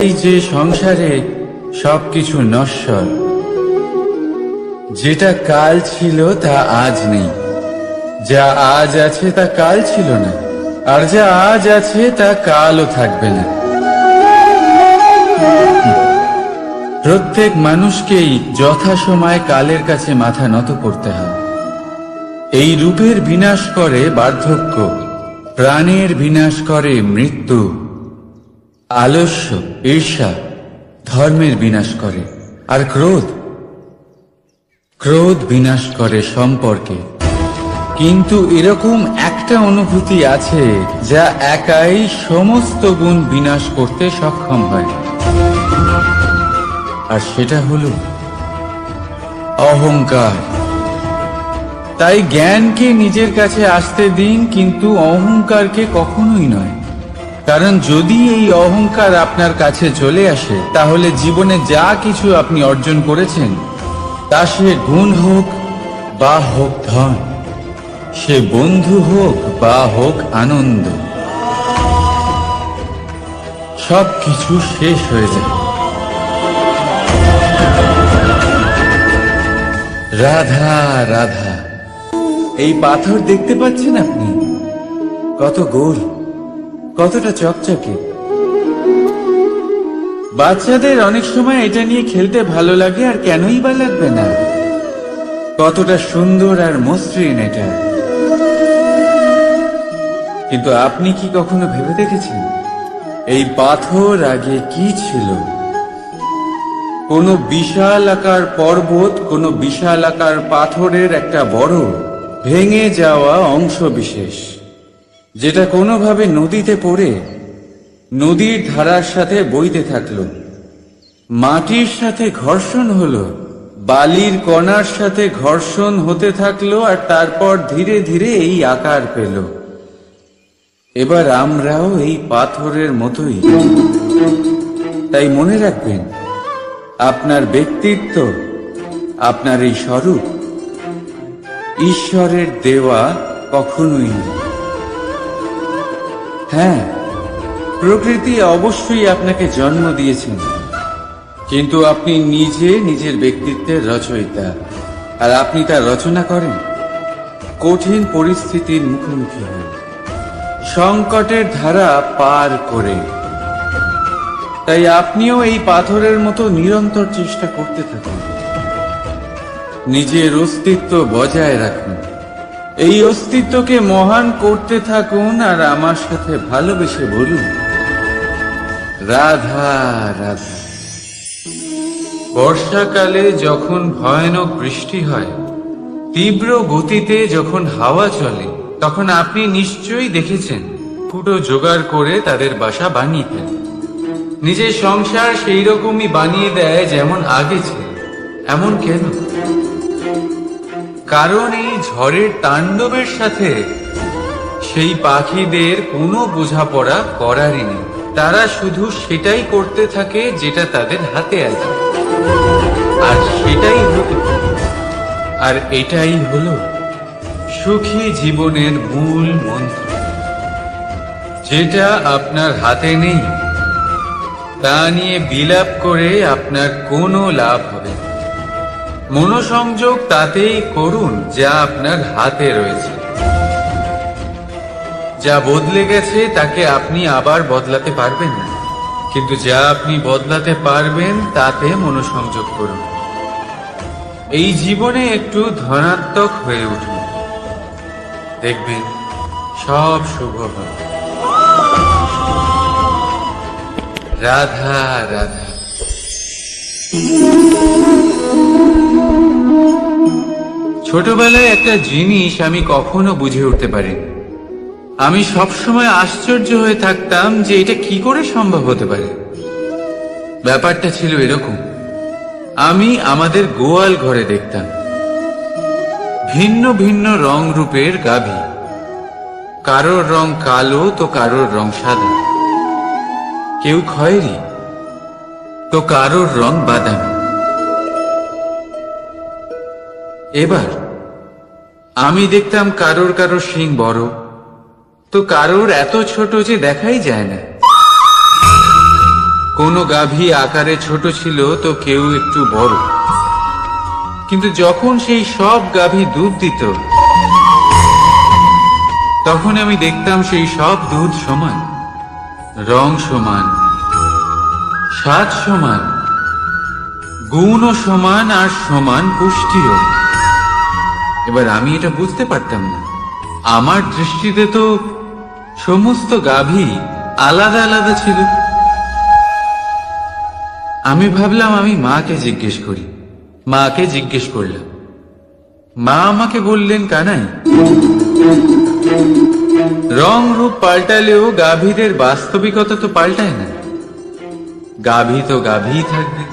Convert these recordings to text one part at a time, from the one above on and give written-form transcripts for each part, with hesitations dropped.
এই যে সংসারে সবকিছু নশ্বর, যেটা কাল ছিল তা আজ নেই, যা আজ আছে তা কাল ছিল না, আর যা আজ আছে তা কালও থাকবে না। প্রত্যেক মানুষকেই যথাসময়ে কালের কাছে মাথা নত করতে হয়। এই রূপের বিনাশ করে বার্ধক্য, প্রাণের বিনাশ করে মৃত্যু, আলস্য, ঈর্ষা ধর্মের বিনাশ করে, আর ক্রোধ বিনাশ করে সম্পর্কে। কিন্তু এরকম একটা অনুভূতি আছে যা একাই সমস্ত গুণ বিনাশ করতে সক্ষম হয়, আর সেটা হলো অহংকার। তাই জ্ঞানকে নিজের কাছে আসতে দিন, কিন্তু অহংকারকে কখনোই নয়। কারণ যদি এই অহংকার আপনার কাছে চলে আসে, তাহলে জীবনে যা কিছু আপনি অর্জন করেছেন, তা সে গুণ হোক বা হোক ধন, সে বন্ধু হোক বা হোক আনন্দ, সবকিছু শেষ হয়ে যায়। রাধা রাধা। এই পাথর দেখতে পাচ্ছেন আপনি? কত গোল, কতটা চকচকে। বাচ্চাদের অনেক সময় এটা নিয়ে খেলতে ভালো লাগে, আর কেনই বা লাগবে না? কতটা সুন্দর আর মসৃণ এটা। কিন্তু আপনি কি কখনো ভেবে দেখেছেন এই পাথর আগে কি ছিল? কোন বিশাল আকার পর্বত, কোন বিশাল আকার পাথরের একটা বড় ভেঙে যাওয়া অংশ বিশেষ, যেটা কোনোভাবে নদীতে পড়ে নদীর ধারার সাথে বইতে থাকলো, মাটির সাথে ঘর্ষণ হলো, বালির কণার সাথে ঘর্ষণ হতে থাকলো, আর তারপর ধীরে ধীরে এই আকার পেল। এবার আমরাও এই পাথরের মতোই। তাই মনে রাখবেন, আপনার ব্যক্তিত্ব, আপনার এই স্বরূপ ঈশ্বরের দেওয়া কখনোই নয়। হ্যাঁ, প্রকৃতি অবশ্যই আপনাকে জন্ম দিয়েছেন, কিন্তু আপনি নিজে নিজের ব্যক্তিত্বের রচয়িতা, আর আপনি তা রচনা করেন কঠিন পরিস্থিতির মুখোমুখি হয়ে, সংকটের ধারা পার করে। তাই আপনিও এই পাথরের মতো নিরন্তর চেষ্টা করতে থাকুন, নিজের অস্তিত্ব বজায় রাখুন, এই অস্তিত্বকে মহান করতে থাকুন, আর আমার সাথে ভালোবেসে বলুন রাধা রাধা। বর্ষাকালে যখন ভয়ানক বৃষ্টি হয়, তীব্র গতিতে যখন হাওয়া চলে, তখন আপনি নিশ্চয়ই দেখেছেন ফুটো জোগাড় করে তাদের বাসা বানিয়ে ফেলে। নিজের সংসার সেই রকমই বানিয়ে দেয় যেমন আগে ছিল। এমন কেন? কারণ এই ঝড়ের তাণ্ডবের সাথে সেই পাখিদের কোনো বোঝাপড়া করারই নেই। তারা শুধু সেটাই করতে থাকে যেটা তাদের হাতে আছে, আর সেটাই হতে থাকে। আর এটাই হলো সুখী জীবনের মূল মন্ত্র। যেটা আপনার হাতে নেই, তা নিয়ে বিলাপ করে আপনার কোনো লাভ হবে না। মনোসংযোগ তাতেই করুন যা আপনার হাতে রয়েছে। যা বদলে গেছে তাকে আপনি আবার বদলাতে পারবেন না, কিন্তু যা আপনি বদলাতে পারবেন তাতে মনোসংযোগ করুন। এই জীবনে একটু ধনাত্মক হয়ে উঠুন, দেখবেন সব শুভ হবে। রাধা রাধা। ছোটবেলায় একটা জিনিস আমি কখনো বুঝে উঠতে পারিনি। আমি সবসময় আশ্চর্য হয়ে থাকতাম যে এটা কি করে সম্ভব হতে পারে। ব্যাপারটা ছিল এরকম, আমি আমাদের গোয়াল ঘরে দেখতাম ভিন্ন ভিন্ন রং রূপের গাভী। কারোর রং কালো তো কারোর রং সাদা, কেউ খয়েরি তো কারোর রং বাদামি। এবার আমি দেখতাম কারোর কারোর শিং বড় তো কারোর এত ছোট যে দেখাই যায় না। কোনো গাভী আকারে ছোট ছিল তো কেউ একটু বড়, কিন্তু যখন সেই সব গাভী দুধ দিত তখন আমি দেখতাম সেই সব দুধ সমান, রং সমান, স্বাদ সমান, গুণও সমান, আর সমান পুষ্টিও। এবার আমি এটা বুঝতে পারতাম না। আমার দৃষ্টিতে তো সমস্ত গাভী আলাদা আলাদা ছিল। আমি ভাবলাম আমি মাকে জিজ্ঞেস করি। মাকে জিজ্ঞেস করলাম। মা আমাকে বললেন, কানাই, রং রূপ পাল্টালেও গাভীদের বাস্তবিকতা তো পাল্টায় না। গাভী তো গাভীই থাকবে।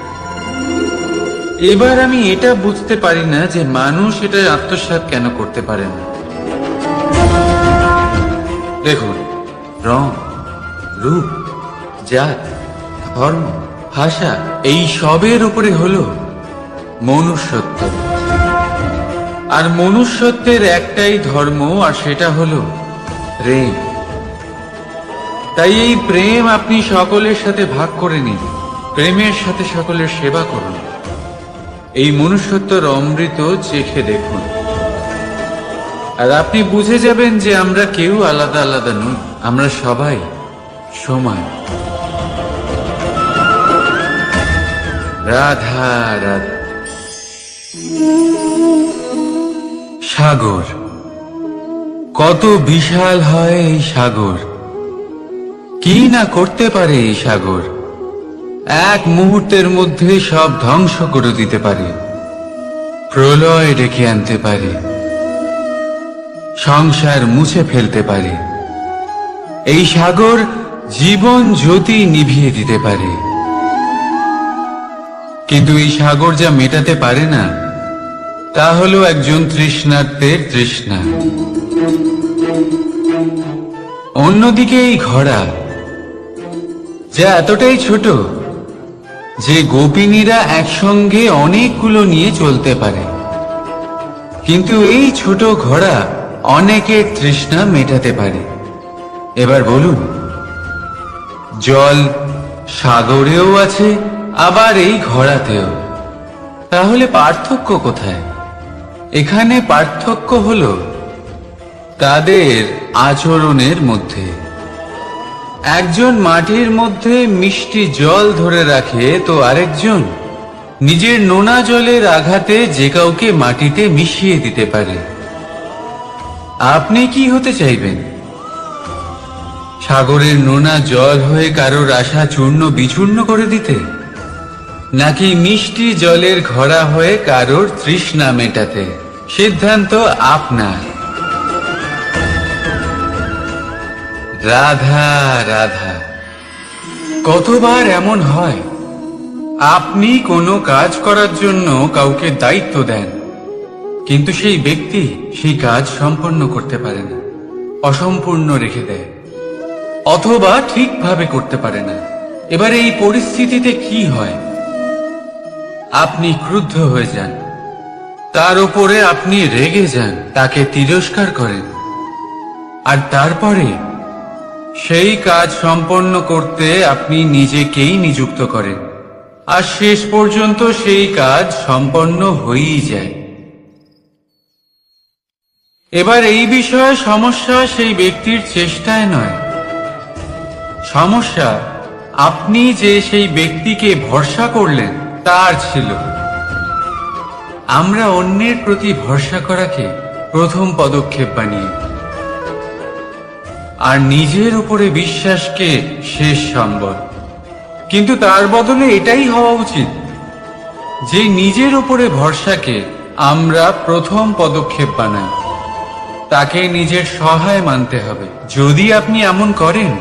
এবার আমি এটা বুঝতে পারি না যে মানুষ এটা আত্মসাৎ কেন করতে পারে না। দেখুন, রং, রূপ, জাত, ধর্ম, ভাষা, এই সবের উপরে হলো মনুষ্যত্ব। আর মনুষ্যত্বের একটাই ধর্ম, আর সেটা হলো প্রেম। তাই এই প্রেম আপনি সকলের সাথে ভাগ করে নিন। প্রেমের সাথে সকলের সেবা করুন। এই মনুষ্যত্বের অমৃত চেখে দেখুন, আর আপনি বুঝে যাবেন যে আমরা কেউ আলাদা আলাদা নই, আমরা সবাই সমান। রাধা রাধা। সাগর, কত বিশাল হয় এই সাগর! কি না করতে পারে এই সাগর! এক মুহূর্তের মধ্যে সব ধ্বংস করে দিতে পারে, প্রলয় ডেকে আনতে পারে, সংসার মুছে ফেলতে পারে। এই সাগর জীবন জ্যোতি নিভিয়ে দিতে পারে। কিন্তু এই সাগর যা মেটাতে পারে না তা হলো একজন তৃষ্ণার্তের তৃষ্ণা। অন্যদিকে এই ঘোড়া, যা এতটাই ছোট যে গোপিনীরা একসঙ্গে অনেকগুলো নিয়ে চলতে পারে, কিন্তু এই ছোট ঘোড়া অনেকের তৃষ্ণা মেটাতে পারে। এবার বলুন, জল সাগরেও আছে, আবার এই ঘোড়াতেও। তাহলে পার্থক্য কোথায়? এখানে পার্থক্য হলো তাদের আচরণের মধ্যে। একজন মাটির মধ্যে মিষ্টি জল ধরে রাখে, তো আরেকজন নিজের নোনা জলের আঘাতে যে কাউকে মাটিতে মিশিয়ে দিতে পারে। আপনি কি হতে চাইবেন? সাগরের নোনা জল হয়ে কারোর আশা চূর্ণ বিচূর্ণ করে দিতে, নাকি মিষ্টি জলের ঘোড়া হয়ে কারোর তৃষ্ণা মেটাতে? সিদ্ধান্ত আপনার। রাধা রাধা। কতবার এমন হয় আপনি কোনো কাজ করার জন্য কাউকে দায়িত্ব দেন, কিন্তু সেই ব্যক্তি সেই কাজ সম্পন্ন করতে পারে না, অসম্পূর্ণ রেখে দেয়, অথবা ঠিকভাবে করতে পারে না। এবার এই পরিস্থিতিতে কি হয়? আপনি ক্রুদ্ধ হয়ে যান, তার উপরে আপনি রেগে যান, তাকে তিরস্কার করেন, আর তারপরে সেই কাজ সম্পন্ন করতে আপনি নিজেকেই নিযুক্ত করেন, আর শেষ পর্যন্ত সেই কাজ সম্পন্ন হয়েই যায়। এবার এই বিষয়ে সমস্যা সেই ব্যক্তির চেষ্টায় নয়, সমস্যা আপনি যে সেই ব্যক্তিকে ভরসা করলেন তার ছিল। আমরা অন্যের প্রতি ভরসা করাকে প্রথম পদক্ষেপ বানিয়ে, আর নিজের উপরে বিশ্বাসকে শেষ সম্বল। কিন্তু তার বদলে এটাই হওয়া উচিত যে নিজের উপরে ভরসাকে আমরা প্রথম পদক্ষেপ বানাই, তাকে নিজের সহায় মানতে হবে। যদি আপনি এমন করেন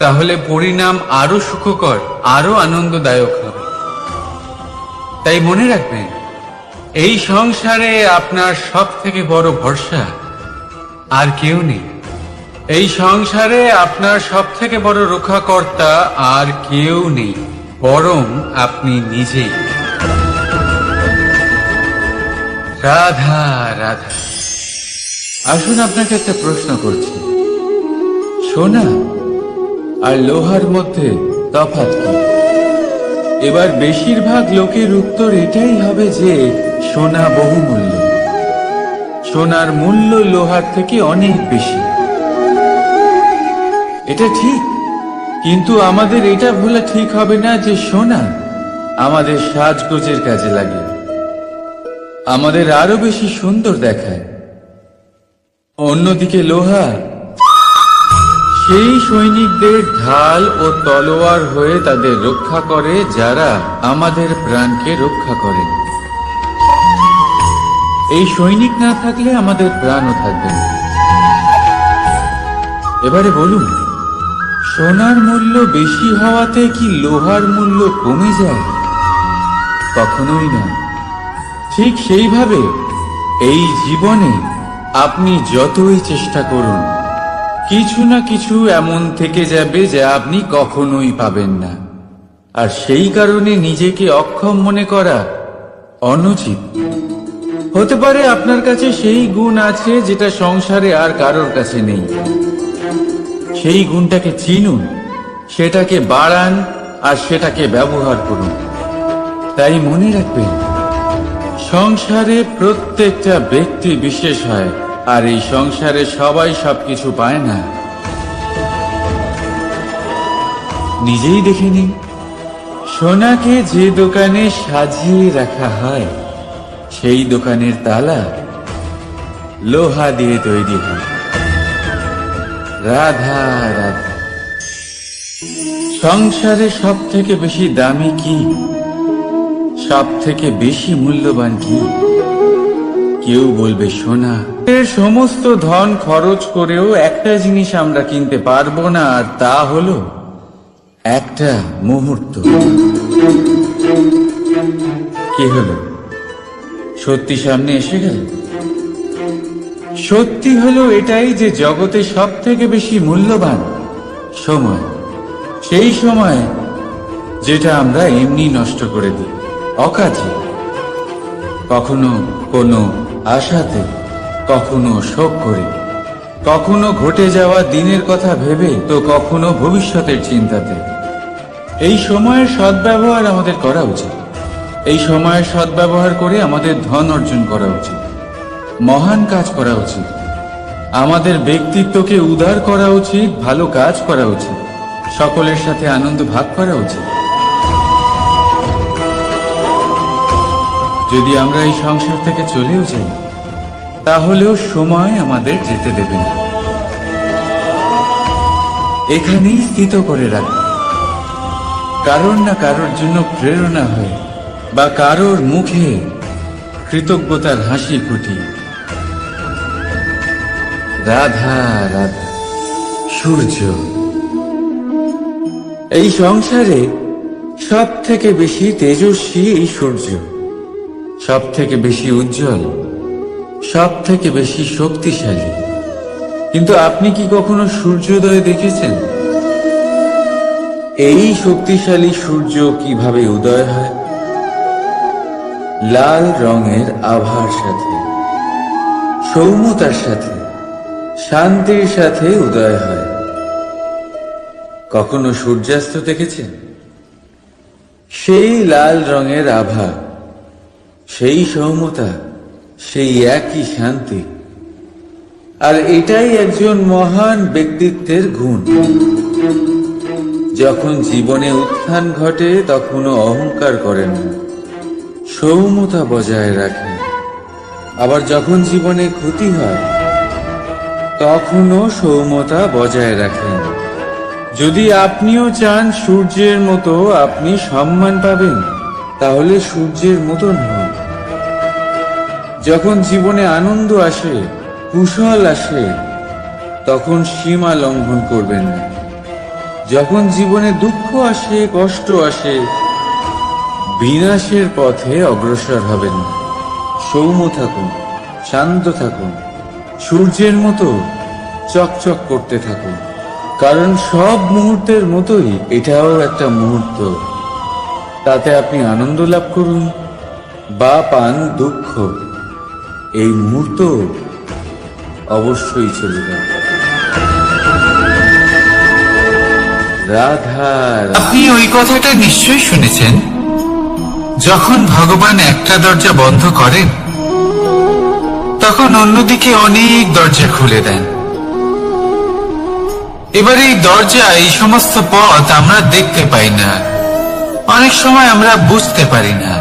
তাহলে পরিণাম আরো সুখকর, আরো আনন্দদায়ক হবে। তাই মনে রাখবেন, এই সংসারে আপনার সব থেকে বড় ভরসা আর কেউ নেই। এই সংসারে আপনার সব থেকে বড় রক্ষাকর্তা আর কেউ নেই, বরং আপনি নিজেই। রাধা রাধা। আসুন আপনাকে একটা প্রশ্ন করছি, সোনা আর লোহার মধ্যে তফাৎ কি? এবার বেশিরভাগ লোকের উত্তর এটাই হবে যে সোনা বহুমূল্য, সোনার মূল্য লোহার থেকে অনেক বেশি। এটা ঠিক, কিন্তু আমাদের এটা ভোলা ঠিক হবে না যে সোনা আমাদের সাজগোজের কাজে লাগে, আমাদের আরো বেশি সুন্দর দেখায়। অন্যদিকে লোহা সেই সৈনিকদের ঢাল ও তলোয়ার হয়ে তাদের রক্ষা করে যারা আমাদের প্রাণকে রক্ষা করেন। এই সৈনিক না থাকলে আমাদের প্রাণও থাকবে না। এবারে বলুন, সোনার মূল্য বেশি হওয়াতে কি লোহার মূল্য কমে যায়? কখনোই না। ঠিক সেইভাবে এই জীবনে আপনি যতই চেষ্টা করুন, কিছু না কিছু এমন থেকে যাবে যা আপনি কখনোই পাবেন না। আর সেই কারণে নিজেকে অক্ষম মনে করা অনুচিত। হতে পারে আপনার কাছে সেই গুণ আছে যেটা সংসারে আর কারোর কাছে নেই। সেই গুণটাকে চিনুন, সেটাকে বাড়ান আর সেটাকে ব্যবহার করুন। তাই মনে রাখবেন, সংসারে প্রত্যেকটা ব্যক্তি বিশেষ হয়, আর এই সংসারে সবাই সবকিছু পায় না। নিজেই দেখে নিন, সোনাকে যে দোকানে সাজিয়ে রাখা হয় সেই দোকানের তালা লোহা দিয়ে তৈরি হয়। রাধা রাধা। সংসারে সব থেকে বেশি দামি কি, সব থেকে বেশি মূল্যবান কি? কেউ বলবে সোনা। এর সমস্ত ধন খরচ করেও একটা জিনিস আমরা কিনতে পারবো না, আর তা হলো একটা মুহূর্ত। কি হলো? সত্যি সামনে এসে গেল। সত্যি হলো এটাই যে জগতে সব থেকে বেশি মূল্যবান সময়, সেই সময় যেটা আমরা এমনি নষ্ট করে দিই অকাজে, কখনো কোনো আশাতে, কখনো শোক করে, কখনো ঘটে যাওয়া দিনের কথা ভেবে, তো কখনো ভবিষ্যতের চিন্তাতে। এই সময়ের সদ্ব্যবহার আমাদের করা উচিত। এই সময়ের সদ্ব্যবহার করে আমাদের ধন অর্জন করা উচিত, মহান কাজ করা উচিত, আমাদের ব্যক্তিত্বকে উদার করা উচিত, ভালো কাজ করা উচিত, সকলের সাথে আনন্দ ভাগ করা উচিত। যদি আমরা এই সংসার থেকে চলেও যাই, তাহলেও সময় আমাদের যেতে দেবে না। এখানেই স্থিত করে রাখবে, কারোর না কারোর জন্য প্রেরণা হয়, বা কারোর মুখে কৃতজ্ঞতার হাসি ফুটিয়ে। রাধা রাধা। সূর্য। এই সংসারে সব থেকে বেশি তেজস্বী এই সূর্য, সব থেকে বেশি উজ্জ্বল, সব থেকে বেশি শক্তিশালী। কিন্তু আপনি কি কখনো সূর্যোদয় দেখেছেন? এই শক্তিশালী সূর্য কিভাবে উদয় হয়? লাল রঙের আভার সাথে, সৌম্যতার সাথে, শান্তির সাথে উদয় হয়। কখনো সূর্যাস্ত দেখেছেন? সেই লাল রঙের আভা, সেই সৌম্যতা, সেই একই শান্তি। আর এটাই একজন মহান ব্যক্তিত্বের গুণ। যখন জীবনে উত্থান ঘটে তখনও অহংকার করেন না, সৌম্যতা বজায় রাখেন। আবার যখন জীবনে ক্ষতি হয় তখনও সৌম্যতা বজায় রাখেন। যদি আপনিও চান সূর্যের মতো আপনি সম্মান পাবেন, তাহলে সূর্যের মতন হন। যখন জীবনে আনন্দ আসে, কুশল আসে, তখন সীমা লঙ্ঘন করবেন না। যখন জীবনে দুঃখ আসে, কষ্ট আসে, বিনাশের পথে অগ্রসর হবেন না। সৌম্য থাকুন, শান্ত থাকুন, সূর্যের মতো চকচক করতে থাকুন। কারণ সব মুহূর্তের মতোই এটাও একটা মুহূর্ত। তাতে আপনি আনন্দ লাভ করুন বা পান দুঃখ, এই মুহূর্ত অবশ্যই চলে যাবে। রাধা। আপনি ওই কথাটা নিশ্চয়ই শুনেছেন, যখন ভগবান একটা দরজা বন্ধ করেন তখন অন্যদিকে অনেক দরজা খুলে দেন। এবার এই দরজা, এই সমস্ত পথ আমরা দেখতে পাই না, অনেক সময় আমরা বুঝতে পারি না,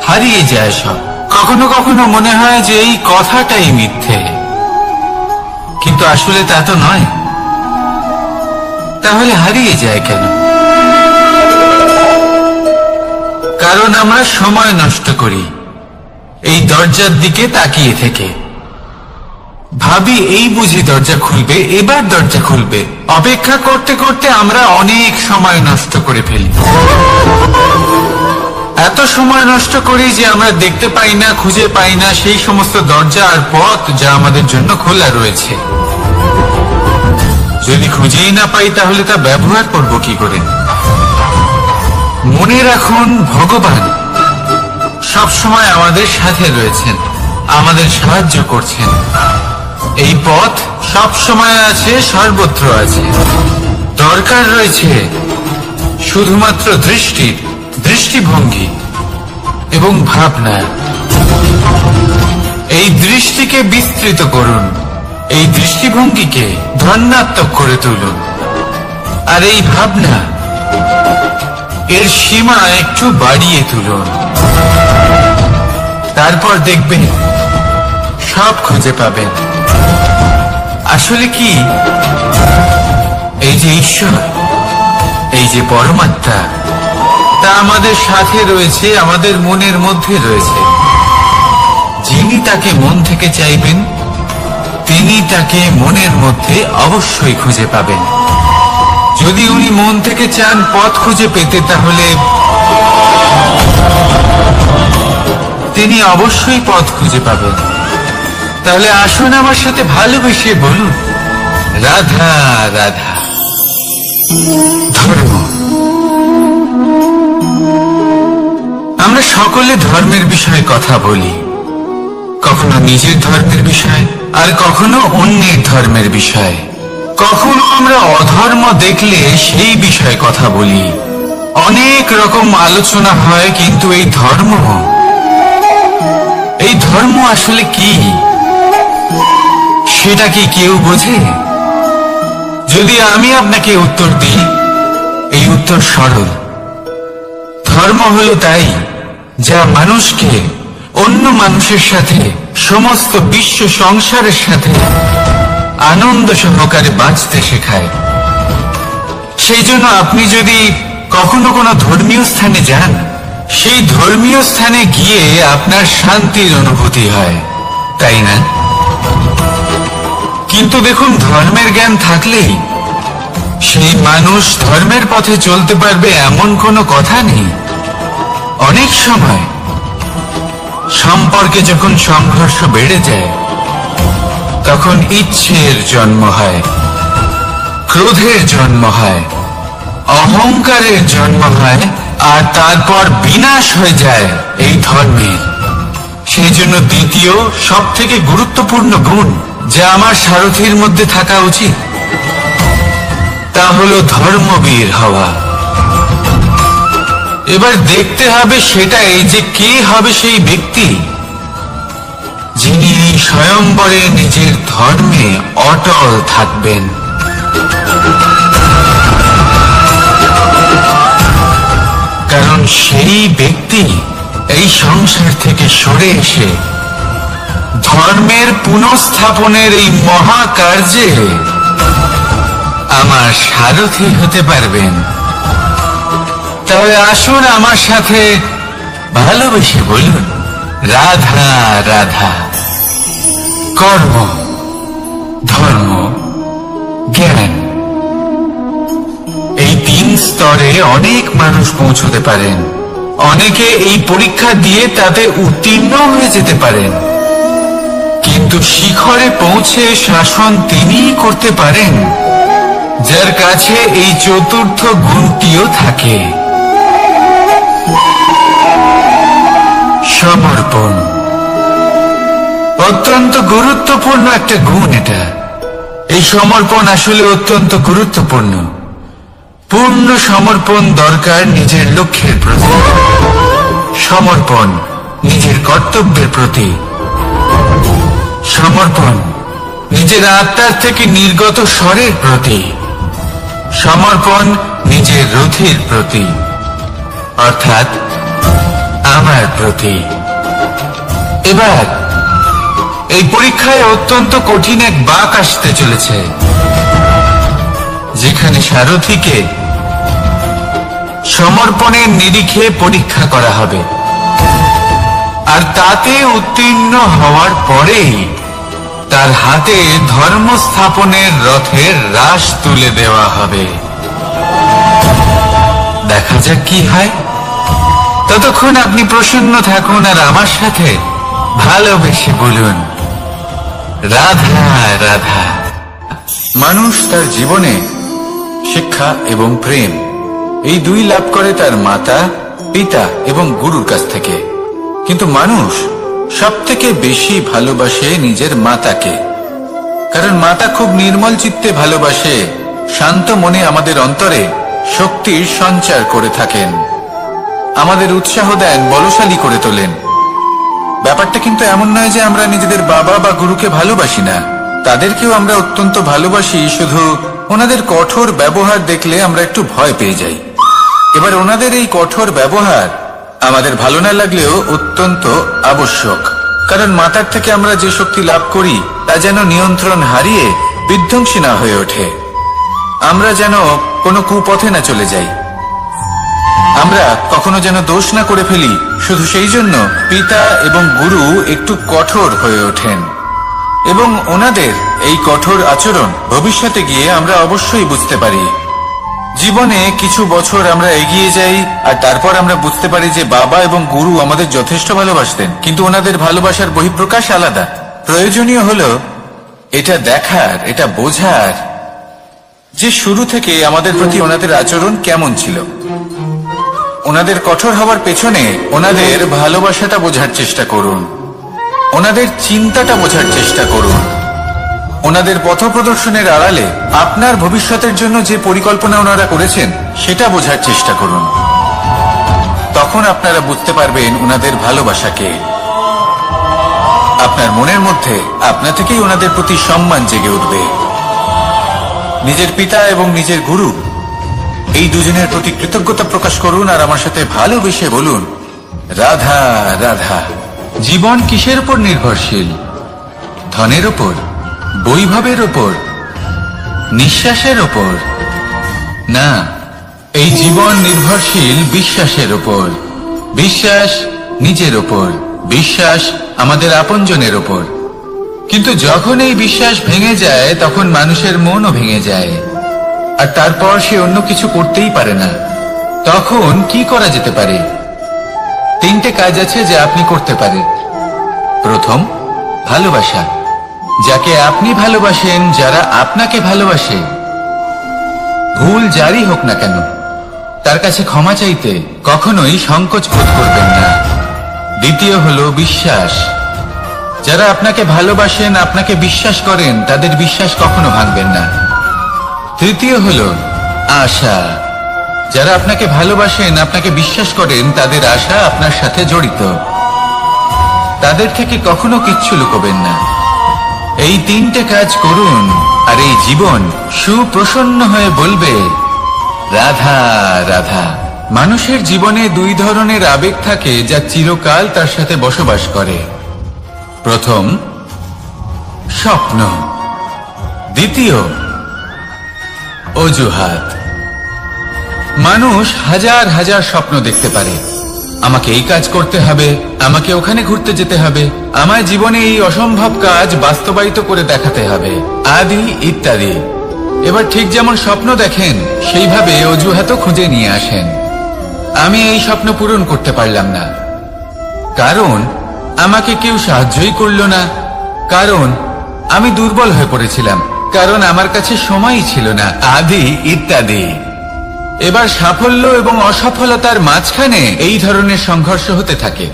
হারিয়ে যায় সব। কখনো কখনো মনে হয় যে এই কথাটাই মিথ্যে, কিন্তু আসলে তা তো নয়। তাহলে হারিয়ে যায় কেন? কারণ আমরা সময় নষ্ট করি এই দরজার দিকে তাকিয়ে থেকে। ভাবি এই বুঝি দরজা খুলবে, এবার দরজা খুলবে। অপেক্ষা করতে করতে আমরা অনেক সময় নষ্ট করে ফেলি। এত সময় নষ্ট করি যে আমরা দেখতে পাই না, খুঁজে পাই না সেই সমস্ত দরজা আর পথ যা আমাদের জন্য খোলা রয়েছে। যদি খুঁজেই না পাই তাহলে তা ব্যবহার করব কি করে? মনে রাখুন, ভগবান সবসময় আমাদের সাথে রয়েছেন, আমাদের সাহায্য করছেন। এই পথ সব সময় আছে, সর্বত্র আছে। দরকার রয়েছে শুধুমাত্র দৃষ্টির, দৃষ্টিভঙ্গি এবং ভাবনা। এই দৃষ্টিকে বিস্তৃত করুন, এই দৃষ্টিভঙ্গিকে ধনাত্মক করে তুলুন, আর এই ভাবনা, এর সীমা একটু বাড়িয়ে তুলুন। তারপর দেখবেন সব খুঁজে পাবেন। আসলে কি, এই যে ঈশ্বর, এই যে পরমাত্মা, তা আমাদের সাথে রয়েছে, আমাদের মনের মধ্যে রয়েছে। যিনি তাকে মন থেকে চাইবেন তিনি তাকে মনের মধ্যে অবশ্যই খুঁজে পাবেন। যদি উনি মন থেকে চান পথ খুঁজে পেতে, তাহলে তিনি অবশ্যই পথ খুঁজে পাবেন। তাহলে আসুন আমার সাথে ভালোবেসে বলুন, রাধা রাধা। ধর্ম, আমরা সকলে ধর্মের বিষয়ে কথা বলি, কখনো নিজের ধর্মের বিষয় আর কখনো অন্যের ধর্মের বিষয়। কখনো আমরা অধর্ম দেখলে সেই বিষয়ে কথা বলি। অনেক রকম আলোচনা হয়, কিন্তু এই ধর্ম আসলে কি, সেটা কি কেউ বোঝে? যদি আমি আপনাকে উত্তর দিই, এই উত্তর সরল। ধর্ম হলো তাই যা মানুষকে অন্য মানুষের সাথে, সমস্ত বিশ্ব সংসারের সাথে আনন্দ সহকারে বাঁচতে শেখায়। সেই জন্য আপনি যদি কখনো কোনো ধর্মীয় স্থানে যান, সেই ধর্মীয় স্থানে গিয়ে আপনার শান্তির অনুভূতি হয়, তাই না? কিন্তু দেখুন, ধর্মের জ্ঞান থাকলেই সেই মানুষ ধর্মের পথে চলতে পারবে এমন কোনো কথা নেই। অনেক সময় সম্পর্কে যখন সংঘর্ষ বেড়ে যায়, তখন ইচ্ছের জন্ম হয়, ক্রোধের জন্ম হয়, অহংকারের জন্ম হয়, আর তারপর বিনাশ হয়ে যায় এই ধর্মের। সেই জন্য দ্বিতীয় সব থেকে গুরুত্বপূর্ণ গুণ যা আমার সারথীর মধ্যে থাকা উচিত, তা হলো ধর্মবীর হওয়া। এবার দেখতে হবে সেটাই যে কে হবে সেই ব্যক্তি যিনি স্বয়ম্বরে নিজের ধর্মে অটল থাকবেন। কারণ সেই ব্যক্তি এই সংসার থেকে সরে এসে ধর্মের পুনঃস্থাপনের এই মহাকার্যে আমার সারথী হতে পারবেন। তাহলে আসুন আমার সাথে ভালোবেসে বলুন, রাধা রাধা। কর্ম, ধর্ম, জ্ঞান, এই তিন স্তরে অনেক মানুষ পৌঁছতে পারেন। অনেকে এই পরীক্ষা দিয়ে তাতে উত্তীর্ণ হয়ে যেতে পারেন, কিন্তু শিখরে পৌঁছে শাসন তিনিই করতে পারেন যার কাছে এই চতুর্থ গুণটিও থাকে। সমর্পণ অত্যন্ত গুরুত্বপূর্ণ একটা গুণ। এটা, এই সমর্পণ আসলে অত্যন্ত গুরুত্বপূর্ণ। পূর্ণ সমর্পণ দরকার নিজের লক্ষ্যের প্রতি, সমর্পণ নিজের কর্তব্যের প্রতি, সমর্পণ নিজের আত্মার থেকে নির্গত স্বরের প্রতি, সমর্পণ নিজের রথের প্রতি, অর্থাৎ আমার প্রতি। এবার এই পরীক্ষায় অত্যন্ত কঠিন এক বাঁক আসতে চলেছে, যেখানে সারথীকে সমর্পণের নিরিখে পরীক্ষা করা হবে, আর তাতে উত্তীর্ণ হওয়ার পরেই তার হাতে ধর্ম স্থাপনের রথের রাশ তুলে দেওয়া হবে। দেখা যাক কি হয়। ততক্ষণ আপনি প্রসন্ন থাকুন আর আমার সাথে ভালোবেসে বলুন, রাধা রাধা। মানুষ তার জীবনে শিক্ষা এবং প্রেম এই দুই লাভ করে তার মাতা, পিতা এবং গুরুর কাছ থেকে। কিন্তু মানুষ সবথেকে বেশি ভালোবাসে নিজের মাতাকে, কারণ মাতা খুব নির্মল চিত্তে ভালোবাসে, শান্ত মনে আমাদের অন্তরে শক্তির সঞ্চার করে থাকেন, আমাদের উৎসাহ দেন, বলশালী করে তোলেন। ব্যাপারটা কিন্তু এমন নয় যে আমরা নিজেদের বাবা বা গুরুকে ভালোবাসি না, তাদেরকেও আমরা অত্যন্ত ভালোবাসি, শুধু ওনাদের কঠোর ব্যবহার দেখলে আমরা একটু ভয় পেয়ে যাই। এবার ওনাদের এই কঠোর ব্যবহার আমাদের ভালো না লাগলেও অত্যন্ত আবশ্যক, কারণ মাতার থেকে আমরা যে শক্তি লাভ করি তা যেন নিয়ন্ত্রণ হারিয়ে বিধ্বংসী না হয়ে ওঠে, আমরা যেন কোনো কুপথে না চলে যাই, আমরা কখনো যেন দোষ না করে ফেলি। শুধু সেই জন্য পিতা এবং গুরু একটু কঠোর হয়ে ওঠেন, এবং ওনাদের এই কঠোর আচরণ ভবিষ্যতে গিয়ে আমরা অবশ্যই বুঝতে পারি। জীবনে কিছু বছর আমরা এগিয়ে যাই আর তারপর আমরা বুঝতে পারি যে বাবা এবং গুরু আমাদের যথেষ্ট ভালোবাসতেন, কিন্তু ওনাদের ভালোবাসার বহিঃপ্রকাশ আলাদা। প্রয়োজনীয় হলো এটা দেখার, এটা বোঝার যে শুরু থেকে আমাদের প্রতি ওনাদের আচরণ কেমন ছিল। ওনাদের কঠোর হওয়ার পেছনে ওনাদের ভালোবাসাটা বোঝার চেষ্টা করুন, ওনাদের চিন্তাটা বোঝার চেষ্টা করুন, ওনাদের পথ প্রদর্শনের আড়ালে আপনার ভবিষ্যতের জন্য যে পরিকল্পনা ওনারা করেছেন সেটা বোঝার চেষ্টা করুন। তখন আপনারা বুঝতে পারবেন ওনাদের ভালোবাসাকে। আপনার মনের মধ্যে আপনা থেকেই ওনাদের প্রতি সম্মান জেগে উঠবে। নিজের পিতা এবং নিজের গুরু এই দুজনের প্রতি কৃতজ্ঞতা প্রকাশ করুন আর আমার সাথে ভালোবেসে বলুন, রাধা রাধা। জীবন কিসের উপর নির্ভরশীল? ধনের উপর, বৈভবের উপর, নিঃশ্বাসের উপর? না, এই জীবন নির্ভরশীল বিশ্বাসের উপর। বিশ্বাস নিজের উপর, বিশ্বাস আমাদের আপনজনের উপর। কিন্তু যখন এই বিশ্বাস ভেঙে যায় তখন মানুষের মনও ভেঙে যায়, আর তারপর সে অন্য কিছু করতেই পারে না। তখন কি করা যেতে পারে? তিনটে কাজ আছে যা আপনি করতে পারেন। প্রথম, ভালোবাসা। যাকে আপনি ভালোবাসেন, যারা আপনাকে ভালোবাসে, ভুল যারই হোক না কেন, তার কাছে ক্ষমা চাইতে কখনোই সংকোচ বোধ করবেন না। দ্বিতীয় হলো বিশ্বাস। যারা আপনাকে ভালোবাসেন, আপনাকে বিশ্বাস করেন, তাদের বিশ্বাস কখনো ভাঙবেন না। তৃতীয় হলো আশা। যারা আপনাকে ভালোবাসেন, আপনাকে বিশ্বাস করেন, তাদের আশা আপনার সাথে জড়িত, তাদের থেকে কখনো কিচ্ছু লুকোবেন না। এই তিনটে কাজ করুন আর এই জীবন সুপ্রসন্ন হয়ে বলবে, রাধা রাধা। মানুষের জীবনে দুই ধরনের আবেগ থাকে যা চিরকাল তার সাথে বসবাস করে। প্রথম, স্বপ্ন। দ্বিতীয়, অজুহাত। মানুষ হাজার হাজার স্বপ্ন দেখতে পারে। আমাকে এই কাজ করতে হবে, আমাকে ওখানে ঘুরতে যেতে হবে, আমার জীবনে এই অসম্ভব কাজ বাস্তবায়িত করে দেখাতে হবে, আদি ইত্যাদি। এবার ঠিক যেমন স্বপ্ন দেখেন সেইভাবে অজুহাতও খুঁজে নিয়ে আসেন। আমি এই স্বপ্ন পূরণ করতে পারলাম না, কারণ আমাকে কেউ সাহায্যই করল না, কারণ আমি দুর্বল হয়ে পড়েছিলাম, কারণ আমার কাছে সময়ই ছিল না, আদি ইত্যাদি। এবার সাফল্য এবং অসফলতার মাঝখানে এই ধরনের সংঘর্ষ হতে থাকে।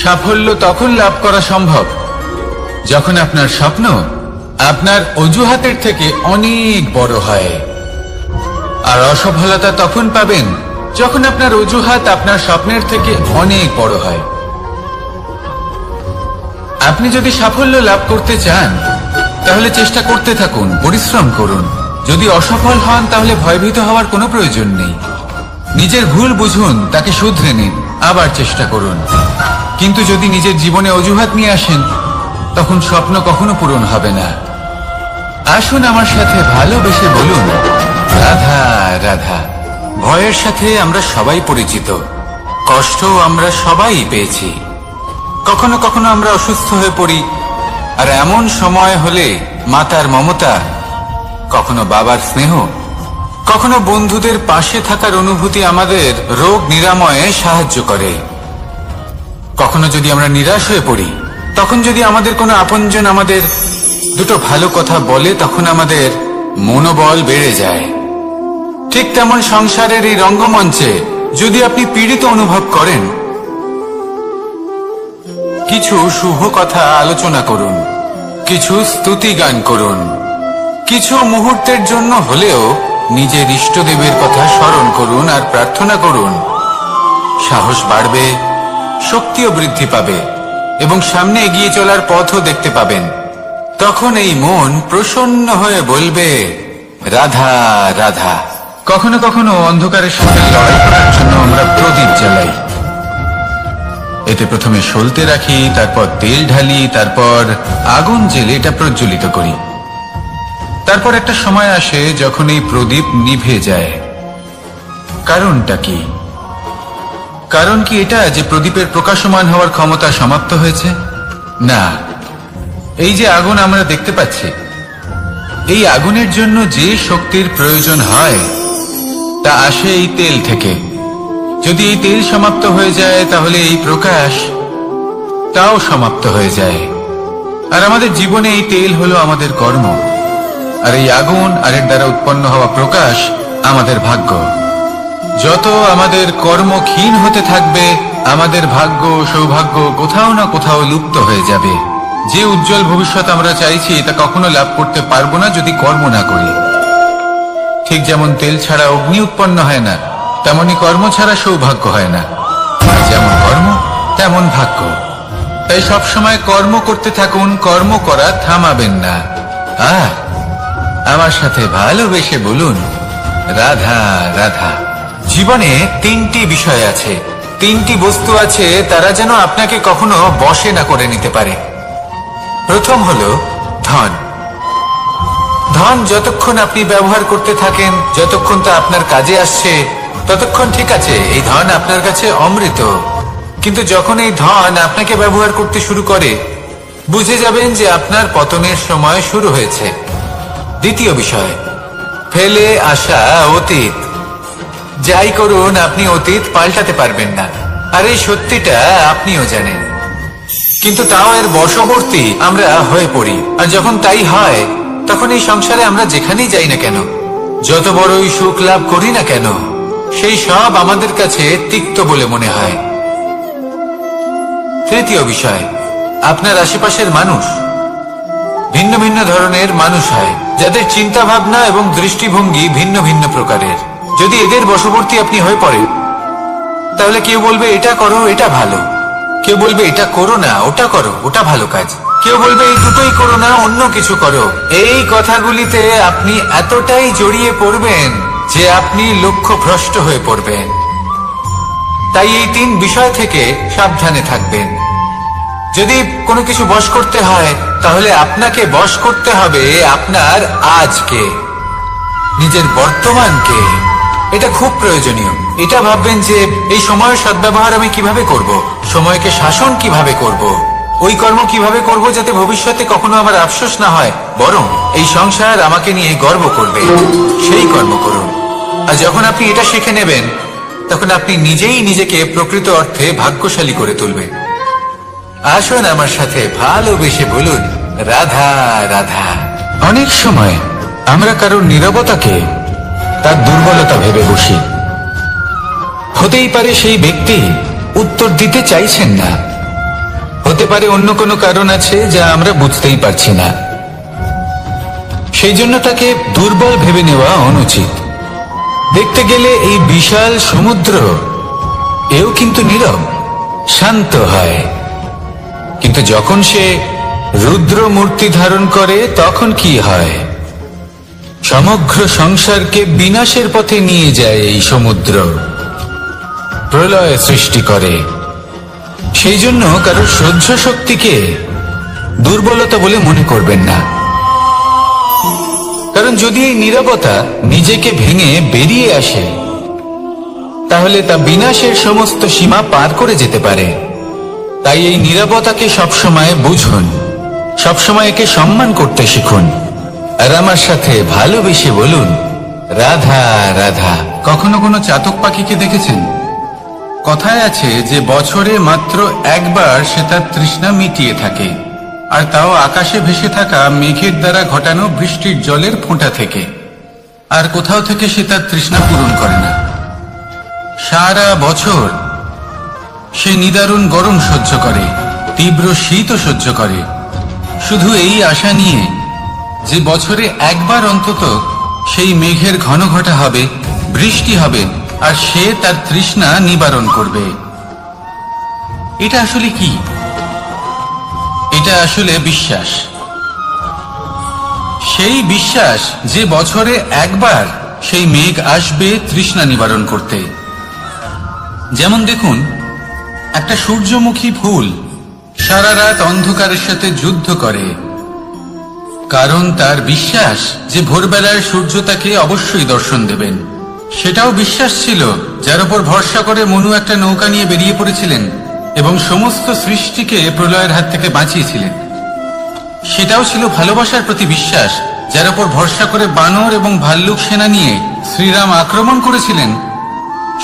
সাফল্য তখন লাভ করা সম্ভব যখন আপনার স্বপ্ন আপনার অজুহাতের থেকে অনেক বড় হয়। আর অসফলতা তখন পাবেন যখন আপনার অজুহাত আপনার স্বপ্নের থেকে অনেক বড় হয়। আপনি যদি সাফল্য লাভ করতে চান তাহলে চেষ্টা করতে থাকুন, পরিশ্রম করুন। যদি অসফল হন তাহলে ভয়ভীত হওয়ার কোনো প্রয়োজন নেই। নিজের ভুল বুঝুন, তাকে শুধরে নিন, আবার চেষ্টা করুন। কিন্তু যদি নিজের জীবনে অজুহাত নিয়ে আসেন তখন স্বপ্ন কখনো পূরণ হবে না। আসুন আমার সাথে ভালোবেসে বলুন, রাধা রাধা। ভয়ের সাথে আমরা সবাই পরিচিত, কষ্ট আমরা সবাই পেয়েছি। কখনো কখনো আমরা অসুস্থ হয়ে পড়ি, আর এমন সময় হলে মাতার মমতা, কখনো বাবার স্নেহ, কখনো বন্ধুদের পাশে থাকার অনুভূতি আমাদের রোগ নিরাময়ে সাহায্য করে। কখনো যদি আমরা নিরাশ হয়ে পড়ি, তখন যদি আমাদের কোনো আপনজন আমাদের দুটো ভালো কথা বলে, তখন আমাদের মনোবল বেড়ে যায়। ঠিক তেমন সংসারের এই রঙ্গমঞ্চে যদি আপনি পীড়িত অনুভব করেন, কিছু শুভ কথা আলোচনা করুন, কিছু স্তুতি গান করুন, কিছু মুহূর্তের জন্য হলেও নিজের ইষ্টদেবের কথা স্মরণ করুন আর প্রার্থনা করুন। সাহস বাড়বে, শক্তিও বৃদ্ধি পাবে এবং সামনে এগিয়ে চলার পথও দেখতে পাবেন। তখন এই মন প্রসন্ন হয়ে বলবে, রাধা রাধা। কখনো কখনো অন্ধকারের সাথে লড়াই করার জন্য আমরা প্রদীপ জ্বালাই। এতে প্রথমে সলতে রাখি, তারপর তেল ঢালি, তারপর আগুন জেলে এটা প্রজ্বলিত করি। তারপর একটা সময় আসে যখন এই প্রদীপ নিভে যায়। কারণটা কি? কারণ কি এটা যে প্রদীপের প্রকাশমান হওয়ার ক্ষমতা সমাপ্ত হয়েছে? না, এই যে আগুন আমরা দেখতে পাচ্ছি, এই আগুনের জন্য যে শক্তির প্রয়োজন হয় তা আসে এই তেল থেকে। যদি এই তেল সমাপ্ত হয়ে যায় তাহলে এই প্রকাশ তাও সমাপ্ত হয়ে যায়। আর আমাদের জীবনে এই তেল হলো আমাদের কর্ম, আর এই আগুন আর এর দ্বারা উৎপন্ন হওয়া প্রকাশ আমাদের ভাগ্য। যত আমাদের কর্ম ক্ষীণ হতে থাকবে, আমাদের ভাগ্য সৌভাগ্য কোথাও না কোথাও লুপ্ত হয়ে যাবে। যে উজ্জ্বল ভবিষ্যৎ আমরা চাইছি তা কখনো লাভ করতে পারবো না যদি কর্ম না করি। ঠিক যেমন তেল ছাড়া অগ্নি উৎপন্ন হয় না, তেমনি কর্ম ছাড়া সৌভাগ্য হয় না। আর যেমন কর্ম তেমন ভাগ্য। তাই সবসময় কর্ম করতে থাকুন, কর্ম করা থামাবেন না। আর আমার সাথে ভালোবেসে বলুন, রাধা রাধা। জীবনে তিনটি বিষয় আছে, তিনটি বস্তু আছে, তারা যেন আপনাকে কখনো বশে না করে নিতে পারে। প্রথম হলো ধন। ধন যতক্ষণ আপনি ব্যবহার করতে থাকেন, যতক্ষণ তা আপনার কাজে আসছে, ততক্ষণ ঠিক আছে, এই ধন আপনার কাছে অমৃত। কিন্তু যখন এই ধন আপনাকে ব্যবহার করতে শুরু করে, বুঝে যাবেন যে আপনার পতনের সময় শুরু হয়েছে। দ্বিতীয় বিষয়, ফেলে আসা অতীত। যাই করুন, আপনি অতীত পাল্টাতে পারবেন না, আর এই সত্যিটা আপনিও জানেন। কিন্তু তাও এর বশবর্তী আমরা হয়ে পড়ি। আর যখন তাই হয়, তখন এই সংসারে আমরা যেখানেই যাই না কেন, যত বড়ই সুখ লাভ করি না কেন, সেই সব আমাদের কাছে তিক্ত বলে মনে হয়। তৃতীয় বিষয়, আপনার আশেপাশের মানুষ ভিন্ন ভিন্ন ধরনের মানুষ হয়, যাদের চিন্তা ভাবনা এবং দৃষ্টিভঙ্গি ভিন্ন ভিন্ন প্রকারের। যদি এদের বশবর্তী আপনি হয়ে পড়েন, তাহলে কেউ বলবে এটা করো, এটা ভালো। কেউ বলবে এটা করো না, ওটা করো, ওটা ভালো কাজ। কেউ বলবে এই দুটোই করো না, অন্য কিছু করো। এই কথাগুলিতে আপনি এতটাই জড়িয়ে পড়বেন যে আপনি লক্ষ্যভ্রষ্ট হয়ে পড়বেন। তাই এই তিন বিষয় থেকে সাবধানে থাকবেন। যদি কোনো কিছু বশ করতে হয়, তাহলে আপনাকে বশ করতে হবে আপনার আজকে, নিজের বর্তমানকে। এটা খুব প্রয়োজনীয়। এটা ভাববেন যে এই সময়ের সদ্ব্যবহার আমি কিভাবে করব, সময়কে শাসন কিভাবে করব, ওই কর্ম কিভাবে করব যাতে ভবিষ্যতে কখনো আমার আফসোস না হয়, বরং এই সংসার আমাকে নিয়ে গর্ব করবে, সেই কর্ম করুন। আর যখন আপনি এটা শিখে নেবেন, তখন আপনি নিজেই নিজেকে প্রকৃত অর্থে ভাগ্যশালী করে তুলবেন। আসুন আমার সাথে ভালোবেসে বলুন, রাধা রাধা। অনেক সময় আমরা কারোর নীরবতাকে তার দুর্বলতা ভেবে বসি। হতেই পারে সেই ব্যক্তি উত্তর দিতে চাইছেন না, হতে পারে অন্য কোনো কারণ আছে যা আমরা বুঝতেই পারছি না। সেই জন্য তাকে দুর্বল ভেবে নেওয়া অনুচিত। দেখতে গেলে এই বিশাল সমুদ্র এও কিন্তু নীরব, শান্ত হয়। কিন্তু যখন সে রুদ্র মূর্তি ধারণ করে তখন কি হয়? সমগ্র সংসারকে বিনাশের পথে নিয়ে যায় এই সমুদ্র, প্রলয় সৃষ্টি করে। সেই জন্য কারোর সহ্য শক্তিকে দুর্বলতা বলে মনে করবেন না। কারণ যদি এই নীরবতা নিজেকে ভেঙে বেরিয়ে আসে, তাহলে তা বিনাশের সমস্ত সীমা পার করে যেতে পারে। তাই এই নীরবতাকে সবসময় বুঝুন, সবসময় একে সম্মান করতে শিখুন, আর আমার সাথে ভালোবেসে বলুন, রাধা রাধা। কখনো কোনো চাতক পাখিকে দেখেছেন? কথায় আছে যে বছরে মাত্র একবার সে তার তৃষ্ণা মিটিয়ে থাকে, আর তাও আকাশে ভেসে থাকা মেঘের দ্বারা ঘটানো বৃষ্টির জলের ফোঁটা থেকে। আর কোথাও থেকে সে তার তৃষ্ণা পূরণ করে না। সারা বছর সে নিদারুণ গরম সহ্য করে, তীব্র শীতও সহ্য করে, শুধু এই আশা নিয়ে যে বছরে একবার অন্তত সেই মেঘের ঘন ঘটা হবে, বৃষ্টি হবে, আর সে তার তৃষ্ণা নিবারণ করবে। এটা আসলে কি? এটা আসলে বিশ্বাস। সেই বিশ্বাস যে বছরে একবার সেই মেঘ আসবে তৃষ্ণা নিবারণ করতে। যেমন দেখুন, একটা সূর্যমুখী ফুল সারা রাত অন্ধকারের সাথে যুদ্ধ করে, কারণ তার বিশ্বাস যে ভোরবেলায় সূর্য তাকে অবশ্যই দর্শন দেবেন। সেটাও বিশ্বাস ছিল যার উপর ভরসা করে মনু একটা নৌকা নিয়ে বেরিয়ে পড়েছিলেন এবং সমস্ত সৃষ্টিকে প্রলয়ের হাত থেকে বাঁচিয়েছিলেন। সেটাও ছিল ভালোবাসার প্রতি বিশ্বাস, যার উপর ভরসা করে বানর এবং ভাল্লুক সেনা নিয়ে শ্রীরাম আক্রমণ করেছিলেন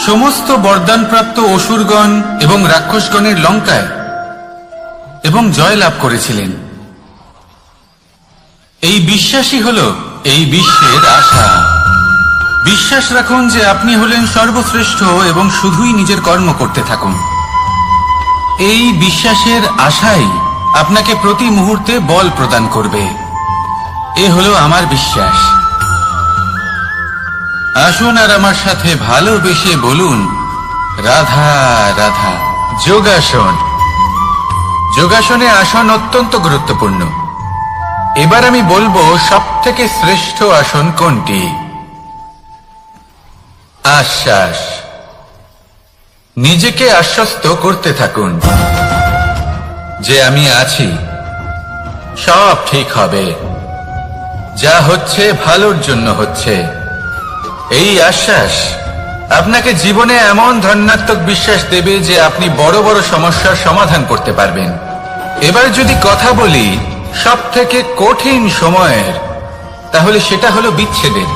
সমস্ত বরদানপ্রাপ্ত অসুরগণ এবং রাক্ষসগণের লঙ্কায় এবং জয় লাভ করেছিলেন। এই বিশ্বাসই হল এই বিশ্বের আশা। বিশ্বাস রাখুন যে আপনি হলেন সর্বশ্রেষ্ঠ এবং শুধুই নিজের কর্ম করতে থাকুন। এই বিশ্বাসের আশাই আপনাকে প্রতি মুহূর্তে বল প্রদান করবে। এ হলো আমার বিশ্বাস। আসুন আর আমার সাথে ভালোবেসে বলুন, রাধা রাধা। যোগাসন। যোগাসনে আসন অত্যন্ত গুরুত্বপূর্ণ। এবার আমি বলবো সবথেকে শ্রেষ্ঠ আসন কোনটি। আশ্বাস। নিজেকে আশ্বস্ত করতে থাকুন যে আমি আছি, সব ঠিক হবে, যা হচ্ছে ভালোর জন্য হচ্ছে। এই আশ্বাস আপনাকে জীবনে এমন ধনাত্মক বিশ্বাস দেবে যে আপনি বড় বড় সমস্যার সমাধান করতে পারবেন। এবার যদি কথা বলি সবথেকে কঠিন সময়ের, তাহলে সেটা হলো বিচ্ছেদের।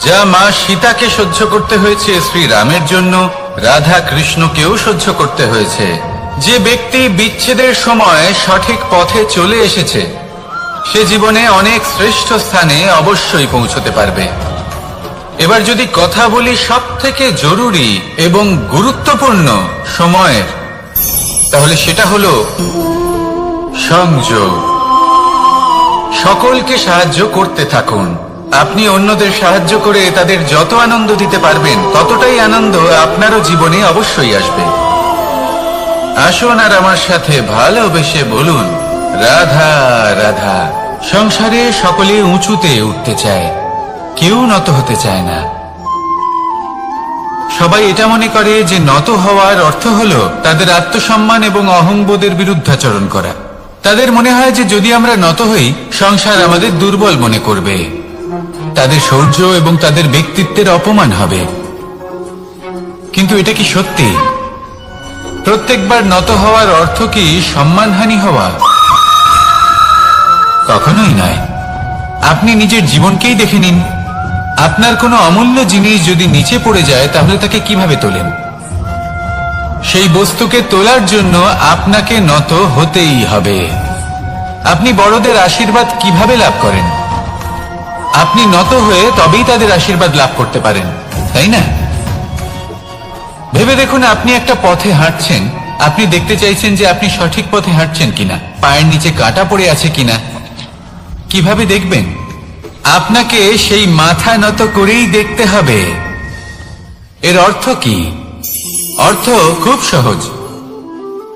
যা মা সীতাকে সহ্য করতে হয়েছে শ্রীরামের জন্য, রাধা কৃষ্ণকেও সহ্য করতে হয়েছে। যে ব্যক্তি বিচ্ছেদের সময় সঠিক পথে চলে এসেছে, সে জীবনে অনেক শ্রেষ্ঠ স্থানে অবশ্যই পৌঁছতে পারবে। এবার যদি কথা বলি সবথেকে জরুরি এবং গুরুত্বপূর্ণ সময়ের, তাহলে সেটা হলো সংযোগ। সকলকে সাহায্য করতে থাকুন। আপনি অন্যদের সাহায্য করে তাদের যত আনন্দ দিতে পারবেন, ততটাই আনন্দ আপনারও জীবনে অবশ্যই আসবে। আসুন আর আমার সাথে ভালোবেসে বলুন, রাধা রাধা। সংসারে সকলে উঁচুতে উঠতে চায়, কেউ নত হতে চায় না। সবাই এটা মনে করে যে নত হওয়ার অর্থ হলো তাদের আত্মসম্মান এবং অহংবোধের বিরুদ্ধাচরণ করা। তাদের মনে হয় যে যদি আমরা নত হই, সংসার আমাদের দুর্বল মনে করবে, তাদের শৌর্য এবং তাদের ব্যক্তিত্বের অপমান হবে। কিন্তু এটা কি সত্যি? প্রত্যেকবার নত হওয়ার অর্থ কি সম্মানহানি হওয়া? কখনোই নয়। আপনি নিজের জীবনকেই দেখে নিন। আপনার কোনো অমূল্য জিনিস যদি নিচে পড়ে যায়, তাহলে তাকে কিভাবে তোলেন? সেই বস্তুকে তোলার জন্য আপনাকে নত হতেই হবে। আপনি বড়দের আশীর্বাদ কিভাবে লাভ করেন? আপনি নত হয়ে তবেই তাদের আশীর্বাদ লাভ করতে পারেন, তাই না? ভেবে দেখুন, আপনি একটা পথে হাঁটছেন, আপনি দেখতে চাইছেন যে আপনি সঠিক পথে হাঁটছেন কিনা, পায়ের নিচে কাঁটা পড়ে আছে কিনা। কিভাবে দেখবেন? আপনাকে সেই মাথা নত করেই দেখতে হবে এর অর্থ কি? অর্থ খুব সহজ।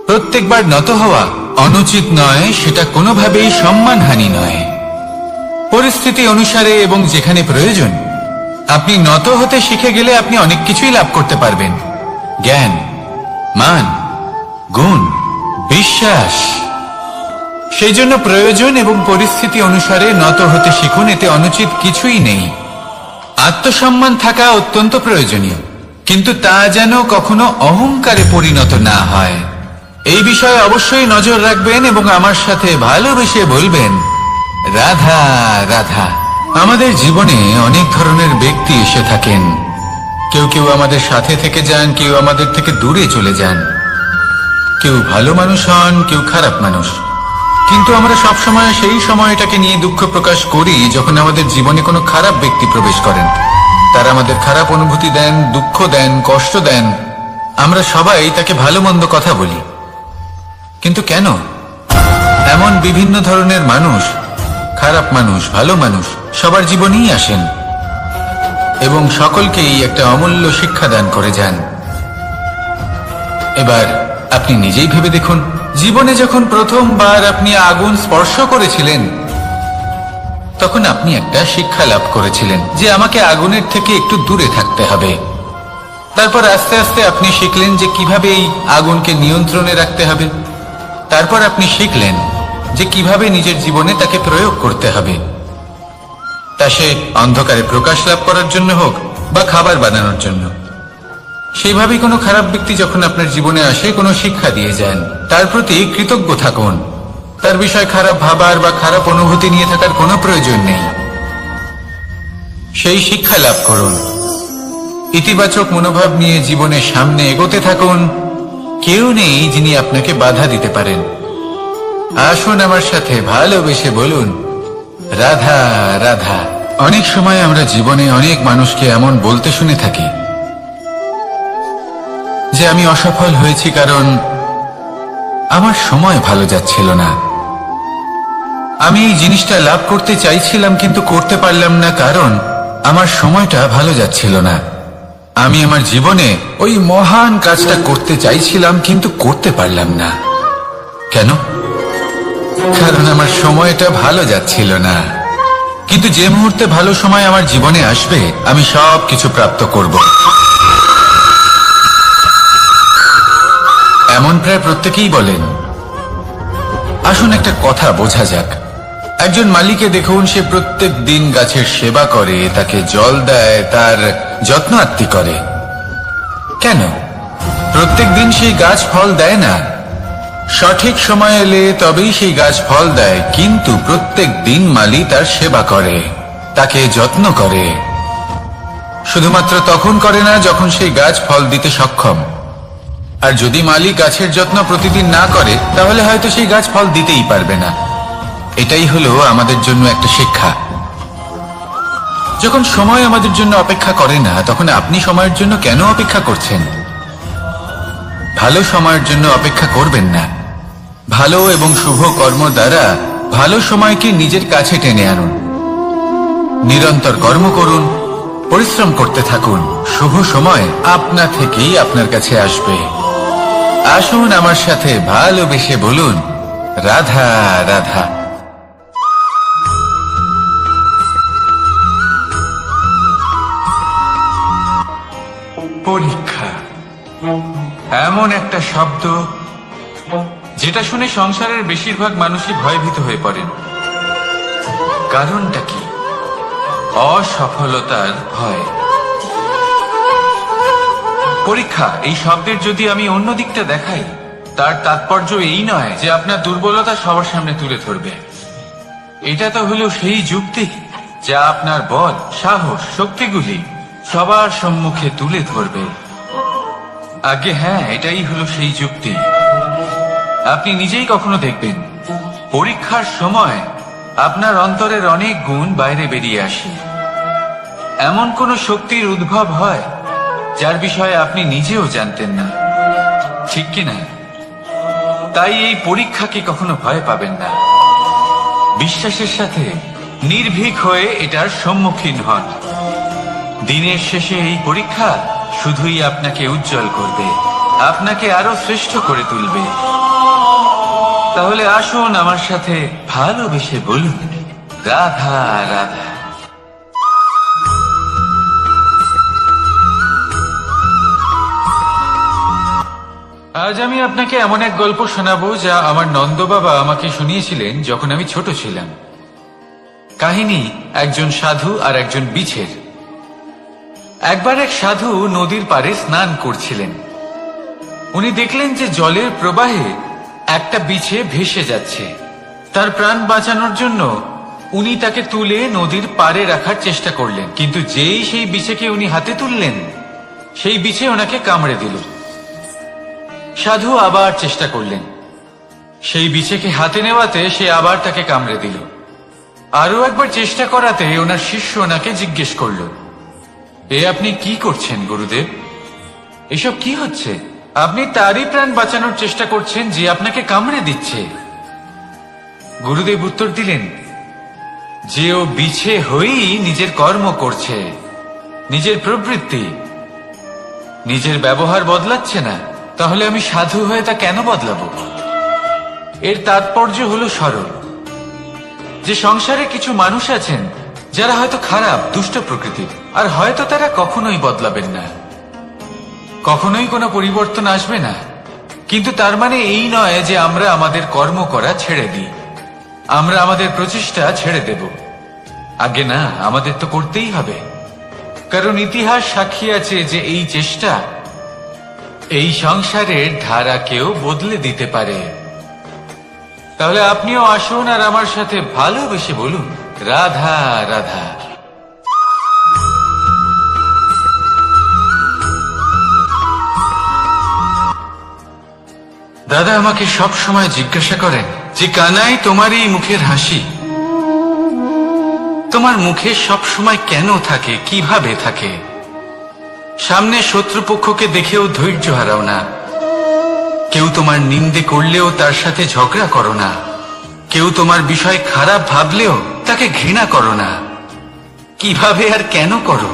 প্রত্যেকবার নত হওয়া অনুচিত নয়, সেটা কোনোভাবেই সম্মানহানি নয়। পরিস্থিতি অনুসারে এবং যেখানে প্রয়োজন আপনি নত হতে শিখে গেলে আপনি অনেক কিছুই লাভ করতে পারবেন। জ্ঞান, মান, গুণ, বিশ্বাস। সেই জন্য প্রয়োজন এবং পরিস্থিতি অনুসারে নত হতে শিখুন, এতে অনুচিত কিছুই নেই। আত্মসম্মান থাকা অত্যন্ত প্রয়োজনীয়, কিন্তু তা যেন কখনো অহংকারে পরিণত না হয়। এই বিষয়ে অবশ্যই নজর রাখবেন এবং আমার সাথে ভালোবেসে বলবেন, রাধা রাধা। আমাদের জীবনে অনেক ধরনের ব্যক্তি এসে থাকেন। কেউ কেউ আমাদের সাথে থেকে যান, কেউ আমাদের থেকে দূরে চলে যান। কেউ ভালো মানুষ হন, কেউ খারাপ মানুষ। কিন্তু আমরা সবসময় সেই সময়টাকে নিয়ে দুঃখ প্রকাশ করি যখন আমাদের জীবনে কোনো খারাপ ব্যক্তি প্রবেশ করেন। তারা আমাদের খারাপ অনুভূতি দেন, দুঃখ দেন, কষ্ট দেন। আমরা সবাই তাকে ভালো মন্দ কথা বলি। কিন্তু কেন? এমন বিভিন্ন ধরনের মানুষ, খারাপ মানুষ, ভালো মানুষ সবার জীবনেই আসেন এবং সকলকেই একটা অমূল্য শিক্ষা দান করে যান। এবার আপনি নিজেই ভেবে দেখুন, জীবনে যখন প্রথমবার আপনি আগুন স্পর্শ করেছিলেন তখন আপনি একটা শিক্ষা লাভ করেছিলেন যে আমাকে আগুনের থেকে একটু দূরে থাকতে হবে। তারপর আস্তে আস্তে আপনি শিখলেন যে কিভাবে এই আগুনকে নিয়ন্ত্রণে রাখতে হবে। তারপর আপনি শিখলেন যে কিভাবে নিজের জীবনে তাকে প্রয়োগ করতে হবে, তা সে অন্ধকারে প্রকাশ লাভ করার জন্য হোক বা খাবার বানানোর জন্য। সেইভাবেই কোনো খারাপ ব্যক্তি যখন আপনার জীবনে আসে কোনো শিক্ষা দিয়ে যান, তার প্রতি কৃতজ্ঞ থাকুন। তার বিষয়ে খারাপ ভাবার বা খারাপ অনুভূতি নিয়ে থাকার কোনো প্রয়োজন নেই। সেই শিক্ষা লাভ করুন, ইতিবাচক মনোভাব নিয়ে জীবনের সামনে এগোতে থাকুন। কেউ নেই যিনি আপনাকে বাধা দিতে পারেন। আসুন আমার সাথে ভালোবেসে বলুন, রাধা রাধা। অনেক সময় আমরা জীবনে অনেক মানুষকে এমন বলতে শুনে থাকি যে আমি অসফল হয়েছি কারণ আমার সময় ভালো যাচ্ছিল না। আমি এই জিনিসটা লাভ করতে চাইছিলাম কিন্তু করতে পারলাম না কারণ আমার সময়টা ভালো যাচ্ছিল না। আমি আমার জীবনে ওই মহান কাজটা করতে চাইছিলাম কিন্তু করতে পারলাম না। কেন? কারণ আমার সময়টা ভালো যাচ্ছিল না। কিন্তু যে মুহূর্তে ভালো সময় আমার জীবনে আসবে আমি সব কিছু প্রাপ্ত করব। এমন প্রায় প্রত্যেকেই বলেন। আসুন একটা কথা বোঝা যাক। একজন মালিকে দেখুন, সে প্রত্যেক দিন গাছের সেবা করে, তাকে জল দেয়, তার যত্ন আত্তি করে। কেন? প্রত্যেক দিন সেই গাছ ফল দেয় না। সঠিক সময় এলে তবেই সেই গাছ ফল দেয়, কিন্তু প্রত্যেক দিন মালি তার সেবা করে, তাকে যত্ন করে। শুধুমাত্র তখন করে না যখন সেই গাছ ফল দিতে সক্ষম। আর যদি মালি গাছের যত্ন প্রতিদিন না করে তাহলে হয়তো সেই গাছ ফল দিতেই পারবে না। এটাই হলো আমাদের জন্য একটা শিক্ষা। যখন সময় আমাদের জন্য অপেক্ষা করে না তখন আপনি সময়ের জন্য কেন অপেক্ষা করছেন? ভালো সময়ের জন্য অপেক্ষা করবেন না। ভালো এবং শুভ কর্ম দ্বারা ভালো সময়কে নিজের কাছে টেনে আনুন। নিরন্তর কর্ম করুন, পরিশ্রম করতে থাকুন। শুভ সময় আপনা থেকেই আপনার কাছে আসবে। আসুন আমার সাথে ভালোবেসে বলুন, রাধা রাধা। পরীক্ষা এমন একটা শব্দ যেটা শুনে সংসারের বেশিরভাগ মানুষই ভয়ভীত হয়ে পড়েন। কারণটা কি? অসফলতার ভয়। পরীক্ষা এই শব্দের যদি আমি অন্য দিকটা দেখাই, তার তাৎপর্য এই নয় যে আপনার দুর্বলতা সবার সামনে তুলে ধরবে। এটা তো হলো সেই যুক্তি যা আপনার বল, সাহস, শক্তিগুলি সবার সম্মুখে তুলে ধরবে। আগে হ্যাঁ, এটাই হলো সেই যুক্তি। আপনি নিজেই কখনো দেখবেন পরীক্ষার সময় আপনার অন্তরের অনেক গুণ বাইরে বেরিয়ে আসে। এমন কোন শক্তির উদ্ভব হয় যার বিষয়ে আপনি নিজেও জানতেন না, ঠিক কিনা? তাই এই পরীক্ষাকে কখনো ভয় পাবেন না। বিশ্বাসের সাথে নির্ভীক হয়ে এটার সম্মুখীন হন। দিনের শেষে এই পরীক্ষা শুধুই আপনাকে উজ্জ্বল করবে, আপনাকে আরো শ্রেষ্ঠ করে তুলবে। তাহলে আসুন আমার সাথে ভালোবেসে বলুন, রাধা রাধা। আজ আমি আপনাকে এমন এক গল্প শোনাবো যা আমার নন্দ বাবা আমাকে শুনিয়েছিলেন যখন আমি ছোট ছিলাম। কাহিনী একজন সাধু আর একজন বিছের। একবার এক সাধু নদীর পাড়ে স্নান করছিলেন। উনি দেখলেন যে জলের প্রবাহে একটা বিছে ভেসে যাচ্ছে। তার প্রাণ বাঁচানোর জন্য উনি তাকে তুলে নদীর পাড়ে রাখার চেষ্টা করলেন, কিন্তু যেই সেই বিছেকে উনি হাতে তুললেন, সেই বিছে ওনাকে কামড়ে দিল। সাধু আবার চেষ্টা করলেন, সেই বিছেকে হাতে নেওয়াতে সে আবার তাকে কামড়ে দিল। আরো একবার চেষ্টা করাতে ওনার শিষ্য ওনাকে জিজ্ঞেস করল, এ আপনি কি করছেন গুরুদেব? এসব কি হচ্ছে? আপনি তারই প্রাণ বাঁচানোর চেষ্টা করছেন যে আপনাকে কামড়ে দিচ্ছে। গুরুদেব উত্তর দিলেন যে ও বিছে হয়েই নিজের কর্ম করছে, নিজের প্রবৃত্তি, নিজের ব্যবহার বদলাচ্ছে না। তাহলে আমি সাধু হয়ে তা কেন বদলাবো? এর তাৎপর্য হলো সরল, যে সংসারে কিছু মানুষ আছেন যারা হয়তো খারাপ, দুষ্ট প্রকৃতির, আর হয়তো তারা কখনোই বদলাবেন না, কখনোই কোনো পরিবর্তন আসবে না। কিন্তু তার মানে এই নয় যে আমরা আমাদের কর্ম করা ছেড়ে দিই, আমরা আমাদের প্রচেষ্টা ছেড়ে দেব। আগে না, আমাদের তো করতেই হবে, কারণ ইতিহাস সাক্ষী আছে যে এই চেষ্টা এই সংসারের ধারাকেও বদলে দিতে পারে। তাহলে আপনিও আসুন আর আমার সাথে ভালোবেসে বলুন, রাধা রাধা। দাদা আমাকে সব সময় জিজ্ঞাসা করেন যে কানাই, তোমার এই মুখের হাসি, তোমার মুখে সব সময় কেন থাকে, কিভাবে থাকে? সামনে শত্রুপক্ষকে দেখেও ধৈর্য হারাও না, কেউ তোমার নিন্দে করলেও তার সাথে ঝগড়া করো না, কেউ তোমার বিষয় খারাপ ভাবলেও তাকে ঘৃণা করো না। কিভাবে আর কেন করো?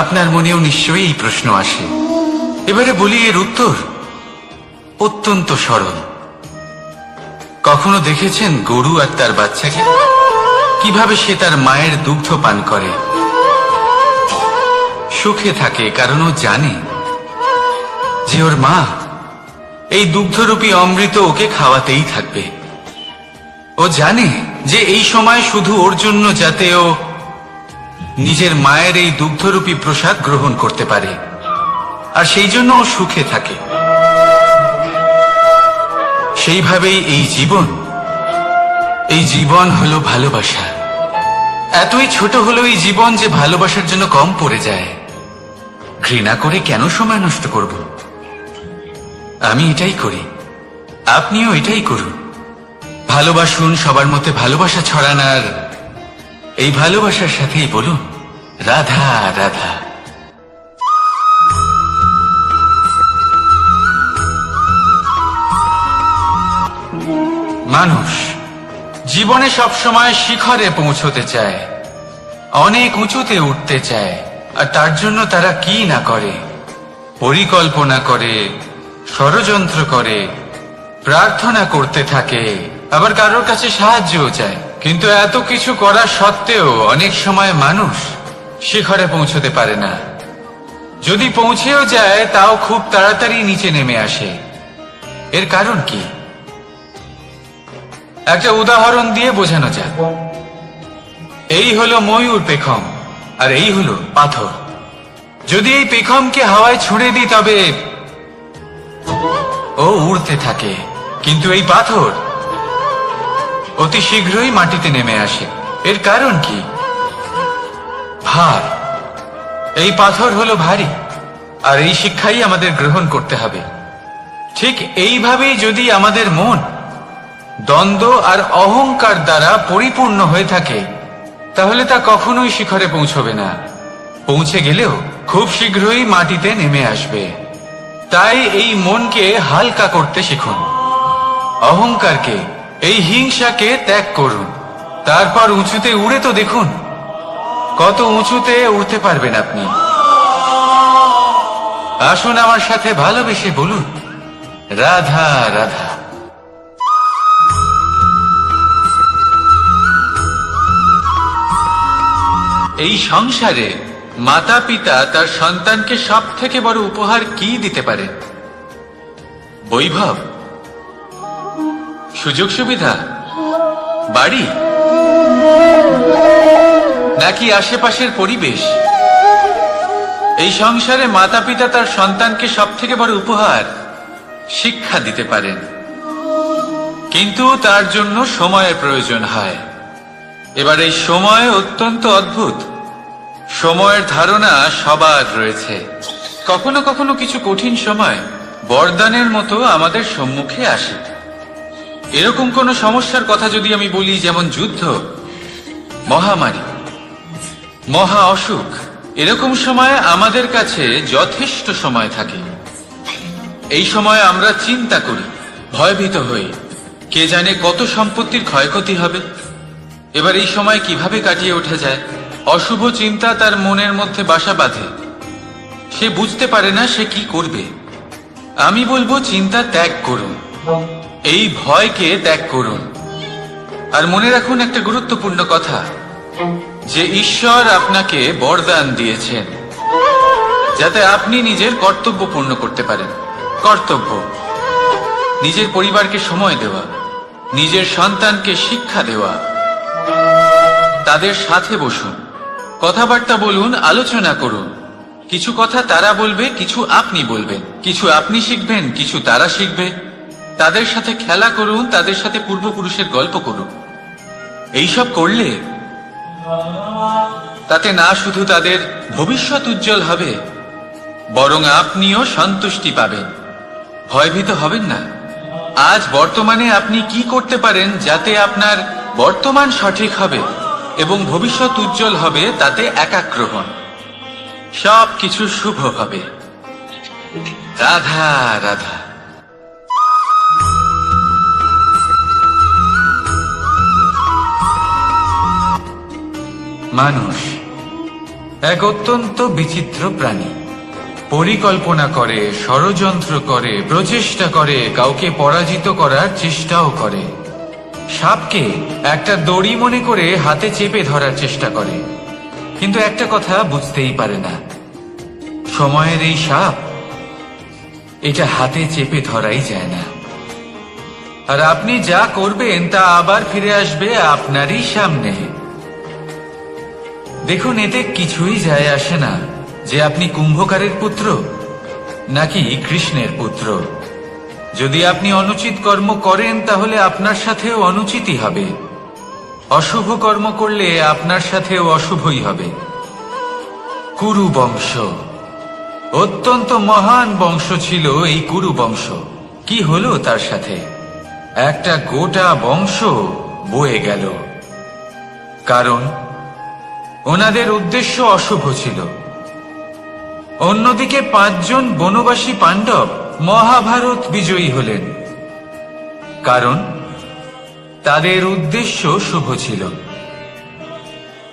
আপনার মনেও নিশ্চয়ই এই প্রশ্ন আসে। এবারে বলি, এর উত্তর অত্যন্ত সরল। কখনো দেখেছেন গরু আর তার বাচ্চাকে কিভাবে সে তার মায়ের দুগ্ধ পান করে? সুখে থাকে, কারণ ও জানে যে ওর মা এই দুগ্ধরূপী অমৃত ওকে খাওয়াতেই থাকবে। ও জানে যে এই সময় শুধু ওর জন্য, যাতে ও নিজের মায়ের এই দুগ্ধরূপী প্রসাদ গ্রহণ করতে পারে, আর সেই জন্য ও সুখে থাকে। সেইভাবেই এই জীবন হলো ভালোবাসা। এতই ছোট হলো এই জীবন যে ভালোবাসার জন্য কম পড়ে যায়। ঘৃণা করে কেন সময় নষ্ট করব? আমি এটাই করি, আপনিও এটাই করুন। ভালোবাসুন, সবার মধ্যে ভালোবাসা ছড়ান, আর এই ভালোবাসার সাথেই বলুন, রাধা রাধা। মানুষ জীবনে সবসময় শিখরে পৌঁছতে চায়, অনেক উঁচুতে উঠতে চায়, আর তার জন্য তারা কি না করে, পরিকল্পনা করে, ষড়যন্ত্র করে, প্রার্থনা করতে থাকে, আবার কারোর কাছে সাহায্যও চায়। কিন্তু এত কিছু করা সত্ত্বেও অনেক সময় মানুষ শিখরে পৌঁছতে পারে না। যদি পৌঁছেও যায় তাও খুব তাড়াতাড়ি নিচে নেমে আসে। এর কারণ কি? একটা উদাহরণ দিয়ে বোঝানো যাক। এই হলো ময়ূর পেখম, আর এই হলো পাথর। যদি এই পেখমকে হাওয়ায় ছুঁড়ে দিই তবে ও উড়তে থাকে, কিন্তু এই পাথর অতি শীঘ্রই মাটিতে নেমে আসে। এর কারণ কি? ভার। এই পাথর হলো ভারী, আর এই শিক্ষাই আমাদের গ্রহণ করতে হবে। ঠিক এইভাবেই যদি আমাদের মন দ্বন্দ্ব আর অহংকার দ্বারা পরিপূর্ণ হয়ে থাকে, তাহলে তা কখনোই শিখরে পৌঁছবে না। পৌঁছে গেলেও খুব শীঘ্রই মাটিতে নেমে আসবে। তাই এই মনকে হালকা করতে শিখুন, অহংকারকে, এই হিংসাকে ত্যাগ করুন। তারপর উঁচুতে উড়ে তো দেখুন, কত উঁচুতে উঠতে পারবেন আপনি। আসুন আমার সাথে ভালোবেসে বলুন, রাধা রাধা। এই সংসারে মাতা পিতা তার সন্তানকে সব থেকে বড় উপহার কি দিতে পারে? বৈভব, সুযোগ সুবিধা, বাড়ি, নাকি আশেপাশের পরিবেশ? এই সংসারে মাতা পিতা তার সন্তানকে সব থেকে বড় উপহার শিক্ষা দিতে পারেন, কিন্তু তার জন্য সময়ের প্রয়োজন হয়। এবার এই সময় অত্যন্ত অদ্ভুত। সময়ের ধারণা সবার রয়েছে। কখনো কখনো কিছু কঠিন সময় বরদানের মতো আমাদের সম্মুখে আসে। এরকম কোন সমস্যার কথা যদি আমি বলি, যেমন যুদ্ধ, মহামারী, মহা অসুখ, এরকম সময় আমাদের কাছে যথেষ্ট সময় থাকে। এই সময় আমরা চিন্তা করি, ভয়ভীত হই, কে জানে কত সম্পত্তির ক্ষয়ক্ষতি হবে। এবার এই সময় কিভাবে কাটিয়ে ওঠা যায়? অশুভ চিন্তা তার মনের মধ্যে বাসা বাঁধে। সে বুঝতে পারে না সে কি করবে। আমি বলবো, চিন্তা ত্যাগ করুন, এই ভয়কে ত্যাগ করুন। আর মনে রাখুন একটা গুরুত্বপূর্ণ কথা, যে ঈশ্বর আপনাকে বরদান দিয়েছেন যাতে আপনি নিজের কর্তব্য পূর্ণ করতে পারেন। কর্তব্য, নিজের পরিবারকে সময় দেওয়া, নিজের সন্তানকে শিক্ষা দেওয়া। তাদের সাথে বসুন, কথাবার্তা বলুন, আলোচনা করুন। কিছু কথা তারা বলবে, কিছু আপনি বলবেন, কিছু আপনি শিখবেন, কিছু তারা শিখবে। তাদের সাথে খেলা করুন, তাদের সাথে পূর্বপুরুষের গল্প করুন। এইসব করলে তাতে না শুধু তাদের ভবিষ্যৎ উজ্জ্বল হবে, বরং আপনিও সন্তুষ্টি পাবেন। ভয়ভীত হবেন না। আজ বর্তমানে আপনি কি করতে পারেন যাতে আপনার বর্তমান সঠিক হবে এবং ভবিষ্যৎ উজ্জ্বল হবে, তাতে একাগ্র হন। সব কিছু শুভ হবে। রাধা রাধা। মানুষ এক অত্যন্ত বিচিত্র প্রাণী। পরিকল্পনা করে, ষড়যন্ত্র করে, প্রচেষ্টা করে, কাউকে পরাজিত করার চেষ্টাও করে। সাপকে একটা দড়ি মনে করে হাতে চেপে ধরার চেষ্টা করে, কিন্তু একটা কথা বুঝতেই পারে না, সময়ের এই সাপ, এটা হাতে চেপে ধরাই যায় না। আর আপনি যা করবেন তা আবার ফিরে আসবে আপনারই সামনে। দেখুন, এতে কিছুই যায় আসে না যে আপনি কুম্ভকারের পুত্র নাকি কৃষ্ণের পুত্র। যদি আপনি অনুচিত কর্ম করেন তাহলে আপনার সাথেও অনুচিতই হবে। অশুভ কর্ম করলে আপনার সাথেও অশুভই হবে। কুরু বংশ অত্যন্ত মহান বংশ ছিল। এই কুরু বংশ কি হলো তার সাথে? একটা গোটা বংশ বয়ে গেল, কারণ ওনাদের উদ্দেশ্য অশুভ ছিল। অন্যদিকে 5 জন বনবাসী পাণ্ডব মহাভারত বিজয়ী হলেন, কারণ তাদের উদ্দেশ্য শুভ ছিল।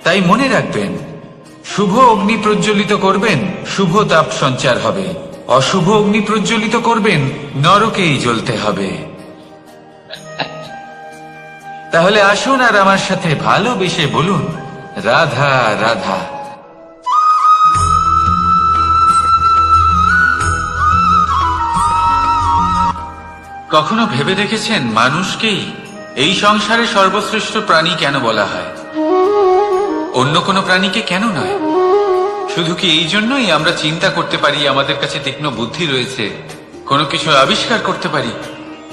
তাই মনে রাখবেন, শুভ অগ্নি প্রজ্বলিত করবেন, শুভ তাপ সঞ্চার হবে। অশুভ অগ্নি প্রজ্বলিত করবেন, নরকেই জ্বলতে হবে। তাহলে আসুন আর আমার সাথে ভালোবেসে বলুন, রাধা রাধা। কখনো ভেবে দেখেছেন মানুষকেই এই সংসারে সর্বশ্রেষ্ঠ প্রাণী কেন বলা হয়? অন্য কোনো প্রাণীকে কেন নয়? শুধু কি এই জন্যই আমরা চিন্তা করতে পারি, আমাদের কাছে তীক্ষ্ণ বুদ্ধি রয়েছে, কোনো কিছু আবিষ্কার করতে পারি,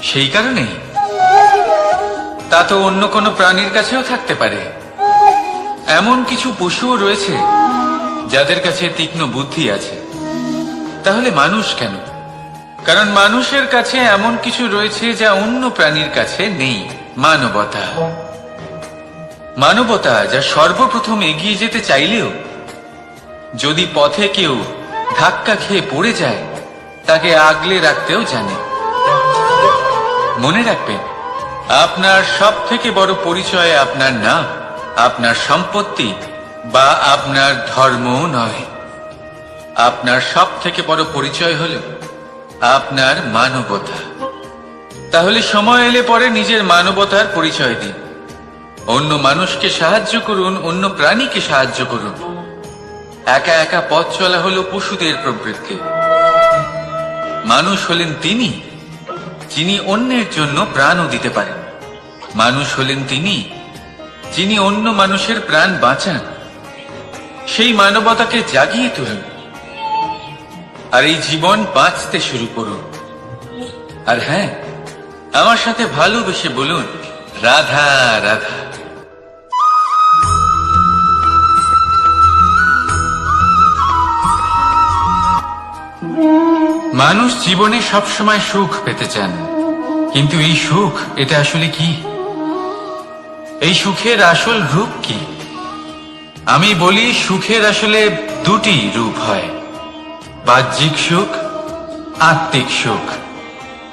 সেই কারণেই? তা তো অন্য কোনো প্রাণীর কাছেও থাকতে পারে। এমন কিছু পশুও রয়েছে যাদের কাছে তীক্ষ্ণ বুদ্ধি আছে। তাহলে মানুষ কেন? কারণ মানুষের কাছে এমন কিছু রয়েছে যা অন্য প্রাণীর কাছে নেই। মানবতা। মানবতা যা সর্বপ্রথম এগিয়ে যেতে চাইলেও যদি পথে কেউ ধাক্কা খেয়ে পড়ে যায়, তাকে আগলে রাখতেও জানে। মনে রাখবেন, আপনার সব থেকে বড় পরিচয় আপনার নাম, আপনার সম্পত্তি বা আপনার ধর্মও নয়। আপনার সব থেকে বড় পরিচয় হলো আপনার মানবতা। তাহলে সময় এলে পরে নিজের মানবতার পরিচয় দিন। অন্য মানুষকে সাহায্য করুন, অন্য প্রাণীকে সাহায্য করুন। একা একা পথ চলা হলো পশুদের প্রবৃত্তি। মানুষ হলেন তিনি যিনি অন্যের জন্য প্রাণও দিতে পারেন। মানুষ হলেন তিনি যিনি অন্য মানুষের প্রাণ বাঁচান। সেই মানবতাকে জাগিয়ে তুলুন আর এই জীবন বাঁচতে শুরু করুন। আর হ্যাঁ, আমার সাথে ভালোবেসে বলুন, রাধা রাধা। মানুষ জীবনে সবসময় সুখ পেতে চান, কিন্তু এই সুখ এটা আসলে কি? এই সুখের আসল রূপ কি? আমি বলি, সুখের আসলে দুটি রূপ হয়, বাহ্যিক সুখ, আত্মিক সুখ।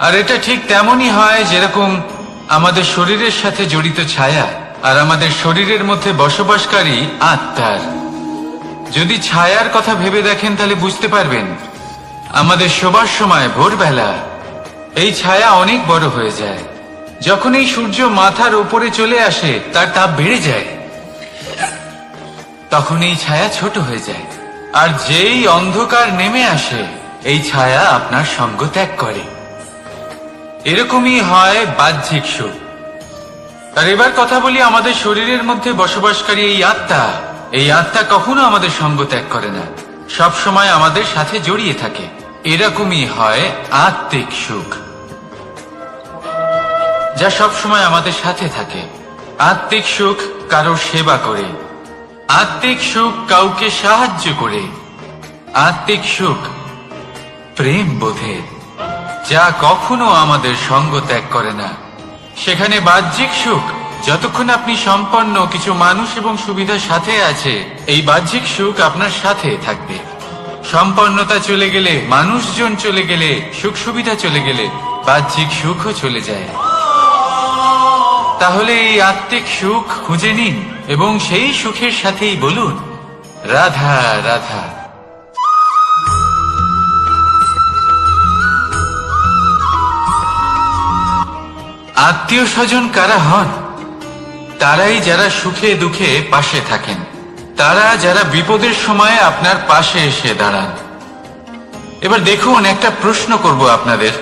আর এটা ঠিক তেমনই হয় যেরকম আমাদের শরীরের সাথে জড়িত ছায়া আর আমাদের শরীরের মধ্যে বসবাসকারী আত্মার। যদি ছায়ার কথা ভেবে দেখেন তাহলে বুঝতে পারবেন আমাদের শোবার সময় ভোরবেলা এই ছায়া অনেক বড় হয়ে যায়। যখন এই সূর্য মাথার উপরে চলে আসে তার তাপ বেড়ে যায়, তখন এই ছায়া ছোট হয়ে যায়। আর যেই অন্ধকার নেমে আসে এই ছায়া আপনার সঙ্গ ত্যাগ করে। এরকমই হয় বাহ্যিক সুখ। আর এবার কথা বলি আমাদের শরীরের মধ্যে বসবাসকারী এই আত্মা। এই আত্মা কখনো আমাদের সঙ্গ ত্যাগ করে না, সব সময় আমাদের সাথে জড়িয়ে থাকে। এরকমই হয় আত্মিক সুখ, যা সব সময় আমাদের সাথে থাকে। আত্মিক সুখ কারোর সেবা করে, আত্মিক সুখ কাউকে সাহায্য করে, আত্মিক সুখ প্রেম বোধের, যা কখনো আমাদের সঙ্গ ত্যাগ করে না। সেখানে বাহ্যিক সুখ, যতক্ষণ আপনি সম্পন্ন কিছু মানুষ এবং সুবিধার সাথে আছে, এই বাহ্যিক সুখ আপনার সাথে থাকবে। সম্পন্নতা চলে গেলে, মানুষজন চলে গেলে, সুখ সুবিধা চলে গেলে বাহ্যিক সুখও চলে যায়। তাহলে এই আত্মিক সুখ খুঁজে নিন এবং সেই সুখের সাথেই বলুন, রাধা রাধা। আত্মীয় স্বজন কারা হন? তারাই যারা সুখে দুঃখে পাশে থাকেন, তারা যারা বিপদের সময় আপনার পাশে এসে দাঁড়ান। এবার দেখুন, একটা প্রশ্ন করব আপনাদের,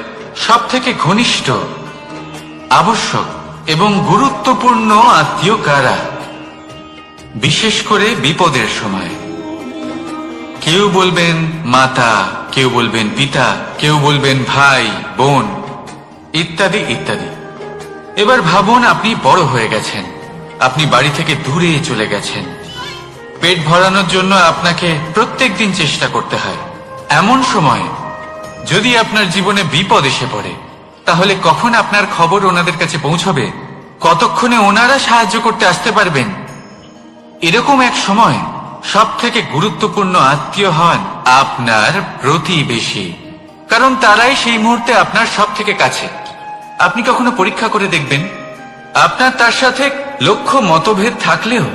সব থেকে ঘনিষ্ঠ, আবশ্যক এবং গুরুত্বপূর্ণ আত্মীয় কারা, বিশেষ করে বিপদের সময়? কেউ বলবেন মাতা, কেউ বলবেন পিতা, কেউ বলবেন ভাই বোন, ইত্যাদি ইত্যাদি। এবার ভাবুন, আপনি বড় হয়ে গেছেন, আপনি বাড়ি থেকে দূরে চলে গেছেন। পেট ভরানোর জন্য আপনাকে প্রত্যেকদিন চেষ্টা করতে হয়। এমন সময় যদি আপনার জীবনে বিপদ এসে পড়ে, তাহলে কখন আপনার খবর ওনাদের কাছে পৌঁছবে? কতক্ষণে ওনারা সাহায্য করতে আসতে পারবেন? এরকম এক সময় সব থেকে গুরুত্বপূর্ণ আত্মীয় হন আপনার প্রতিবেশী, কারণ তারাই সেই মুহূর্তে আপনার সব থেকে কাছে। আপনি কখনো পরীক্ষা করে দেখবেন, আপনার তার সাথে লক্ষ মতভেদ থাকলেও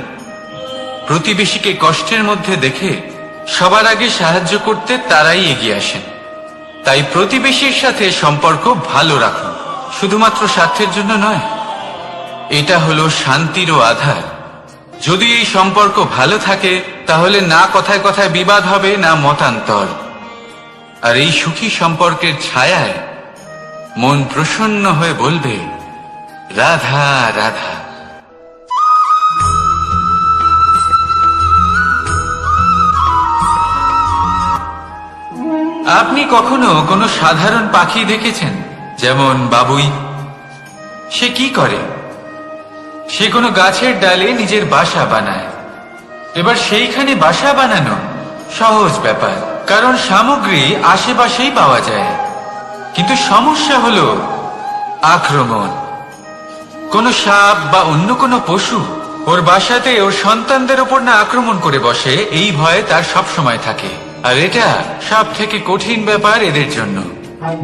প্রতিবেশীকে কষ্টের মধ্যে দেখে সবার আগে সাহায্য করতে তারাই এগিয়ে আসেন। তাই প্রতিবেশীর সাথে সম্পর্ক ভালো রাখুন, শুধুমাত্র স্বার্থের জন্য নয়। এটা হলো শান্তিরও আধার। যদি এই সম্পর্ক ভালো থাকে, তাহলে না কথায় কথায় বিবাদ হবে, না মতান্তর। আর এই সুখী সম্পর্কের ছায়ায় মন প্রসন্ন হয়ে বলবে, রাধা রাধা। আপনি কখনো কোনো সাধারণ পাখি দেখেছেন? যেমন বাবুই। সে কি করে? সে কোনো গাছের ডালে নিজের বাসা বানায়। এবার সেইখানে বাসা বানানো সহজ ব্যাপার, কারণ সামগ্রী আশেপাশেই পাওয়া যায়। কিন্তু সমস্যা হলো আক্রমণ। কোনো সাপ বা অন্য কোনো পশু ওর বাসাতে ওর সন্তানদের ওপর না আক্রমণ করে বসে, এই ভয়ে তার সব সময় থাকে। আর এটা সব থেকে কঠিন ব্যাপার এদের জন্য,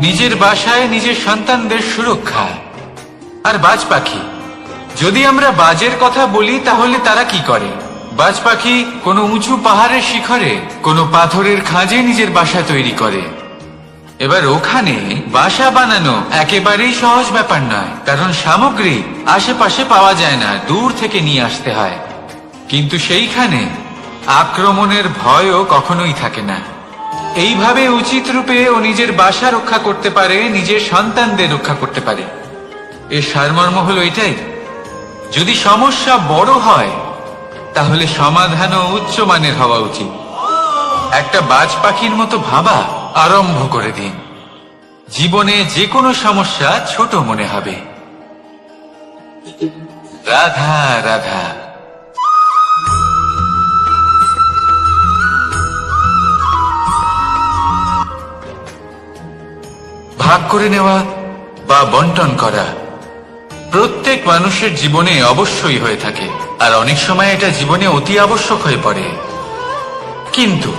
নিজের বাসায় নিজের সন্তানদের সুরক্ষা। আর বাজ পাখি, যদি আমরা বাজের কথা বলি, তাহলে তারা কি করে? বাজ পাখি কোনো উঁচু পাহাড়ের শিখরে কোনো পাথরের খাঁজে নিজের বাসা তৈরি করে। এবার ওখানে বাসা বানানো একেবারেই সহজ ব্যাপার নয়, কারণ সামগ্রী আশেপাশে পাওয়া যায় না, দূর থেকে নিয়ে আসতে হয়। কিন্তু সেইখানে আক্রমণের ভয়ও কখনোই থাকে না। এইভাবে উচিত রূপে ও নিজের বাসা রক্ষা করতে পারে, নিজের সন্তানদের রক্ষা করতে পারে। এর সারমর্ম হলো এটাই, যদি সমস্যা বড় হয় তাহলে সমাধানও উচ্চমানের হওয়া উচিত। একটা বাজ পাখির মতো ভাবা আরম্ভ করে দিন। জীবনে যে কোনো সমস্যা ছোট মনে হবে। রাধা রাধা। ভাগ করে নেওয়া বা বন্টন করা প্রত্যেক মানুষের জীবনে অবশ্যই হয়ে থাকে, আর অনেক সময় এটা জীবনে অতি আবশ্যক হয়ে পড়ে। কিন্তু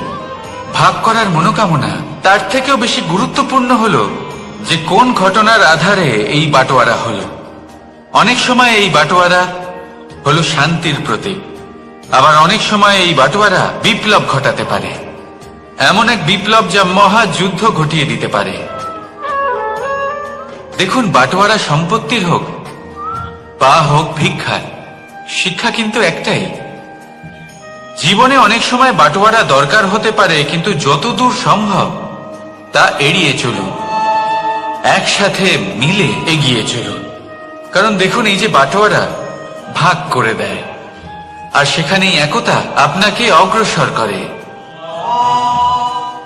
ভাগ করার মনোকামনা তার থেকেও বেশি গুরুত্বপূর্ণ হলো যে কোন ঘটনার আধারে এই বাটোয়ারা হলো। অনেক সময় এই বাটোয়ারা হলো শান্তির প্রতীক, আবার অনেক সময় এই বাটোয়ারা বিপ্লব ঘটাতে পারে, এমন এক বিপ্লব যা মহাযুদ্ধ ঘটিয়ে দিতে পারে। দেখুন, বাটোয়ারা সম্পত্তির হোক বা হোক ভিক্ষার, শিক্ষা কিন্তু একটাই। জীবনে অনেক সময় বাটোয়ারা দরকার হতে পারে, কিন্তু যতদূর সম্ভব তা এড়িয়ে চলুন, একসাথে মিলে এগিয়ে চলুন। কারণ দেখুন, এই যে বাটোয়ারা ভাগ করে দেয়, আর সেখানেই একতা আপনাকে অগ্রসর করে।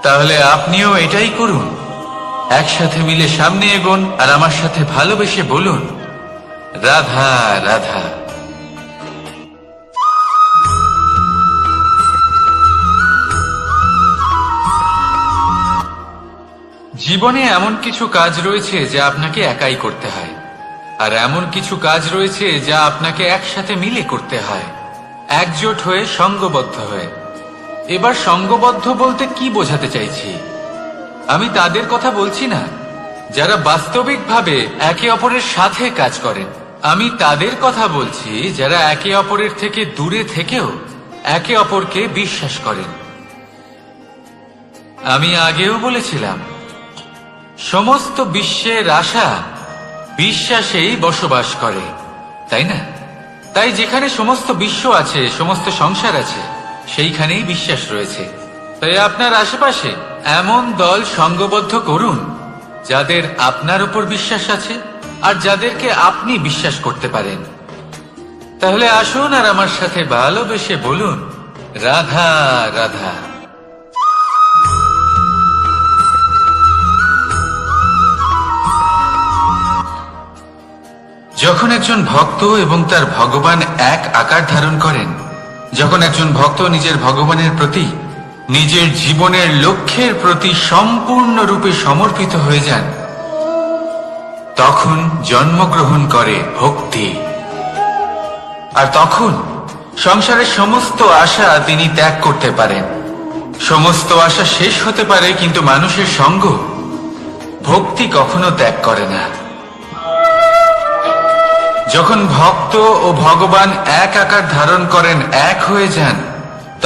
তাহলে আপনিও এটাই করুন, একসাথে মিলে সামনে এগোন, আর আমার সাথে ভালোবেসে বলুন রাধা রাধা। জীবনে এমন কিছু কাজ রয়েছে যা আপনাকে একাই করতে হয়, আর এমন কিছু কাজ রয়েছে যা আপনাকে একসাথে মিলে করতে হয়, একজোট হয়ে, সঙ্গবদ্ধ হয়ে। এবার সঙ্গবদ্ধ বলতে কি বোঝাতে চাইছি? আমি তাদের কথা বলছি না যারা বাস্তবিকভাবে একে অপরের সাথে কাজ করেন। আমি তাদের কথা বলছি যারা একে অপরের থেকে দূরে থেকেও একে অপরকে বিশ্বাস করেন। আমি আগেও বলেছিলাম, সমস্ত বিশ্বের আশা বিশ্বাসেই বসবাস করে, তাই না? তাই যেখানে সমস্ত বিশ্ব আছে, সমস্ত সংসার আছে, সেইখানেই বিশ্বাস রয়েছে। তাই আপনার আশেপাশে এমন দল সঙ্গবদ্ধ করুন যাদের আপনার উপর বিশ্বাস আছে আর যাদেরকে আপনি বিশ্বাস করতে পারেন। তাহলে আসুন আর আমার সাথে ভালোবেসে বলুন রাধা রাধা। যখন একজন ভক্ত এবং তার ভগবান এক আকার ধারণ করেন, যখন একজন ভক্ত নিজের ভগবানের প্রতি, নিজের জীবনের লক্ষ্যের প্রতি সম্পূর্ণরূপে সমর্পিত হয়ে যান, তখন জন্মগ্রহণ করে ভক্তি। আর তখন সংসারের সমস্ত আশা তিনি ত্যাগ করতে পারেন। সমস্ত আশা শেষ হতে পারে, কিন্তু মানুষের সঙ্গ ভক্তি কখনো ত্যাগ করে না। যখন ভক্ত ও ভগবান এক আকার ধারণ করেন, এক হয়ে যান,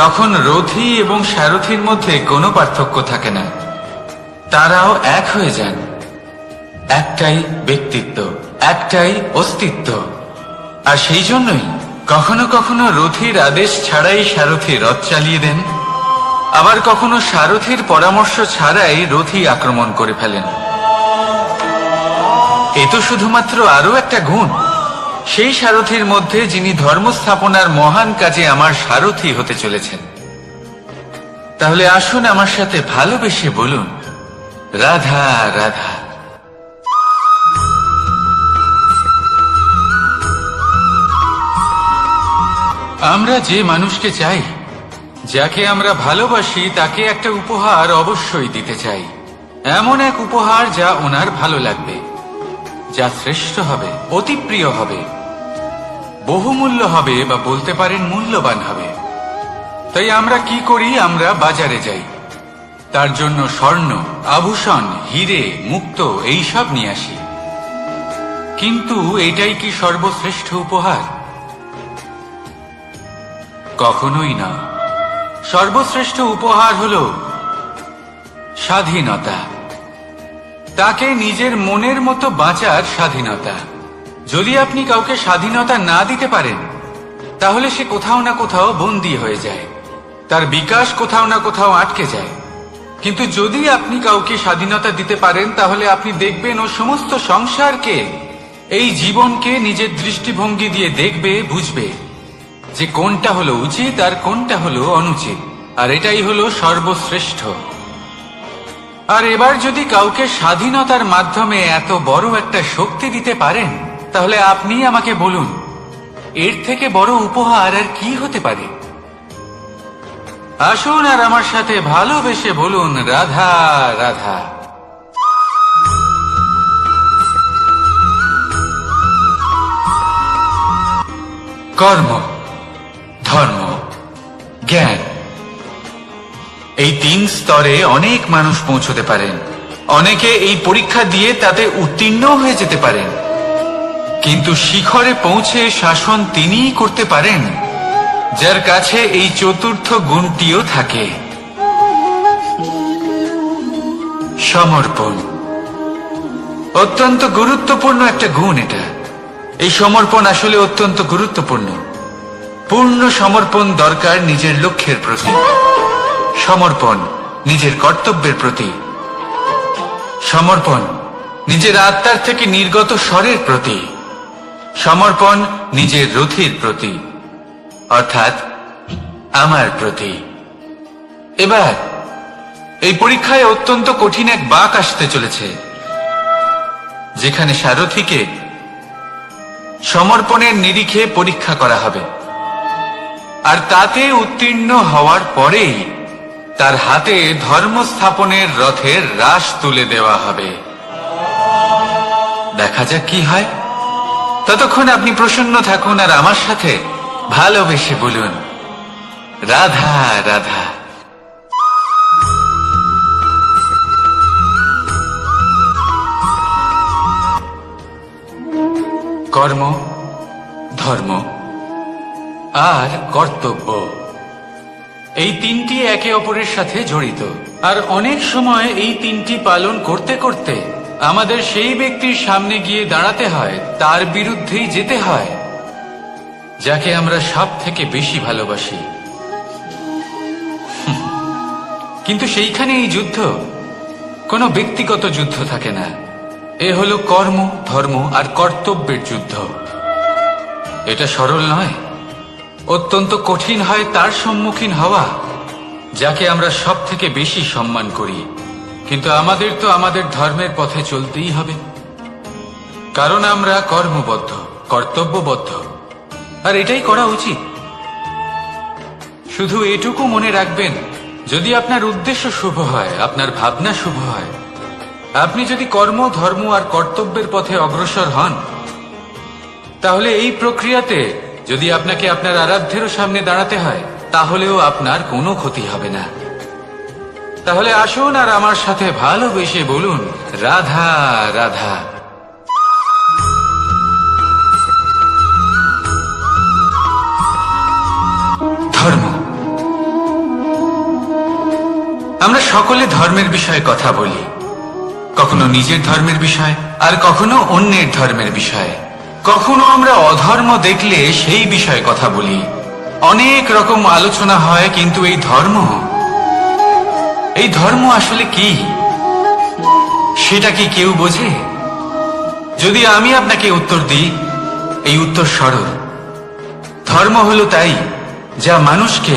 তখন রথী এবং সারথীর মধ্যে কোনো পার্থক্য থাকে না, তারাও এক হয়ে যান। একটাই ব্যক্তিত্ব, একটাই অস্তিত্ব। আর সেই জন্যই কখনো কখনো রথীর আদেশ ছাড়াই সারথী রথ চালিয়ে দেন, আবার কখনো সারথীর পরামর্শ ছাড়াই রথী আক্রমণ করে ফেলেন। এ তো শুধুমাত্র আরো একটা গুণ সেই সারথীর মধ্যে, যিনি ধর্ম স্থাপনার মহান কাজে আমার সারথী হতে চলেছেন। তাহলে আসুন আমার সাথে ভালোবেসে বলুন রাধা রাধা। আমরা যে মানুষকে চাই, যাকে আমরা ভালোবাসি, তাকে একটা উপহার অবশ্যই দিতে চাই। এমন এক উপহার যা ওনার ভালো লাগবে, যা শ্রেষ্ঠ হবে, অতি প্রিয় হবে, বহুমূল্য হবে, বা বলতে পারেন মূল্যবান হবে। তাই আমরা কি করি? আমরা বাজারে যাই, তার জন্য স্বর্ণ, আভূষণ, হিরে, মুক্তো এইসব নিয়ে আসি। কিন্তু এটাই কি সর্বশ্রেষ্ঠ উপহার? কখনোই না। সর্বশ্রেষ্ঠ উপহার হলো স্বাধীনতা, তাকে নিজের মনের মতো বাঁচার স্বাধীনতা। যদি আপনি কাউকে স্বাধীনতা না দিতে পারেন, তাহলে সে কোথাও না কোথাও বন্দী হয়ে যায়, তার বিকাশ কোথাও না কোথাও আটকে যায়। কিন্তু যদি আপনি কাউকে স্বাধীনতা দিতে পারেন, তাহলে আপনি দেখবেন ও সমস্ত সংসারকে, এই জীবনকে নিজের দৃষ্টিভঙ্গি দিয়ে দেখবে, বুঝবে যে কোনটা হলো উচিত আর কোনটা হলো অনুচিত, আর এটাই হলো সর্বশ্রেষ্ঠ। আর এবার যদি কাউকে স্বাধীনতার মাধ্যমে এত বড় একটা শক্তি দিতে পারেন, তাহলে আপনি আমাকে বলুন, এর থেকে বড় উপহার আর কি হতে পারে? আসুন আর আমার সাথে ভালোবেসে বলুন, রাধা রাধা। কর্ম, ধর্ম, জ্ঞান, এই 3 স্তরে অনেক মানুষ পৌঁছতে পারেন। অনেকে এই পরীক্ষা দিয়ে তাতে উত্তীর্ণ হয়ে যেতে পারেন, কিন্তু শিখরে পৌঁছে শাসন তিনিই করতে পারেন যার কাছে এই চতুর্থ গুণটিও থাকে, সমর্পণ। অত্যন্ত গুরুত্বপূর্ণ একটা গুণ এটা। এই সমর্পণ আসলে অত্যন্ত গুরুত্বপূর্ণ। পূর্ণ সমর্পণ দরকার নিজের লক্ষ্যের প্রতি, সমর্পণ নিজের কর্তব্যের প্রতি, সমর্পণ নিজের আত্মার থেকে নির্গত স্বরের প্রতি, সমর্পণ নিজের রথির প্রতি, অর্থাৎ আমার প্রতি। এবার এই পরীক্ষায় অত্যন্ত কঠিন এক বাঁক আসতে চলেছে, যেখানে সারথীকে সমর্পণের নিরিখে পরীক্ষা করা হবে, আর তাতে উত্তীর্ণ হওয়ার পরেই তার হাতে ধর্ম স্থাপনের রথের রাশ তুলে দেওয়া হবে। দেখা যাক কি হয়। ততক্ষণ আপনি প্রসন্ন থাকুন আর আমার সাথে ভালোবেসে বলুন, রাধা রাধা। কর্ম, ধর্ম আর কর্তব্য, এই 3টি একে অপরের সাথে জড়িত। আর অনেক সময় এই 3টি পালন করতে করতে আমাদের সেই ব্যক্তির সামনে গিয়ে দাঁড়াতে হয়, তার বিরুদ্ধেই যেতে হয় যাকে আমরা সব থেকে বেশি ভালোবাসি। কিন্তু সেইখানে এই যুদ্ধ কোনো ব্যক্তিগত যুদ্ধ থাকে না, এ হলো কর্ম, ধর্ম আর কর্তব্যের যুদ্ধ। এটা সরল নয়, অত্যন্ত কঠিন হয় তার সম্মুখীন হওয়া যাকে আমরা সব থেকে বেশি সম্মান করি। কিন্তু আমাদের তো আমাদের ধর্মের পথে চলতেই হবে, কারণ আমরা কর্মবদ্ধ, কর্তব্যবদ্ধ, আর এটাই করা উচিত। শুধু এটুকু মনে রাখবেন, যদি আপনার উদ্দেশ্য শুভ হয়, আপনার ভাবনা শুভ হয়, আপনি যদি কর্ম, ধর্ম আর কর্তব্যের পথে অগ্রসর হন, তাহলে এই প্রক্রিয়াতে যদি আপনাকে আপনার আরাধ্যেরও সামনে দাঁড়াতে হয়, তাহলেও আপনার কোনো ক্ষতি হবে না। তাহলে আসুন আর আমার সাথে ভালোবেসে বলুন, রাধা রাধা। ধর্ম। আমরা সকলে ধর্মের বিষয়ে কথা বলি, কখনো নিজের ধর্মের বিষয় আর কখনো অন্যের ধর্মের বিষয়ে। কখনো আমরা অধর্ম দেখলে সেই বিষয়ে কথা বলি, অনেক রকম আলোচনা হয়। কিন্তু এই ধর্ম আসলে কি, সেটা কি কেউ বোঝে? যদি আমি আপনাকে উত্তর দিই, এই উত্তর সরল। ধর্ম হলো তাই যা মানুষকে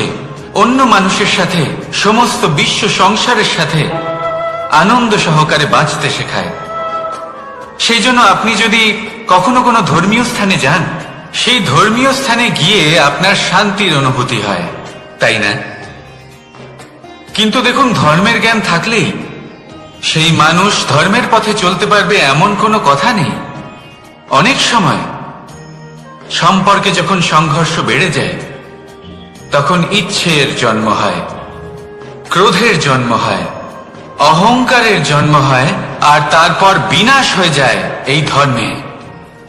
অন্য মানুষের সাথে, সমস্ত বিশ্ব সংসারের সাথে আনন্দ সহকারে বাঁচতে শেখায়। সেই জন্য আপনি যদি কখনো কোনো ধর্মীয় স্থানে যান, সেই ধর্মীয় স্থানে গিয়ে আপনার শান্তির অনুভূতি হয়, তাই না? কিন্তু দেখুন, ধর্মের জ্ঞান থাকলেই সেই মানুষ ধর্মের পথে চলতে পারবে এমন কোনো কথা নেই। অনেক সময় সম্পর্কে যখন সংঘর্ষ বেড়ে যায়, তখন ইচ্ছের জন্ম হয়, ক্রোধের জন্ম হয়, অহংকারের জন্ম হয়, আর তারপর বিনাশ হয়ে যায় এই ধর্মে।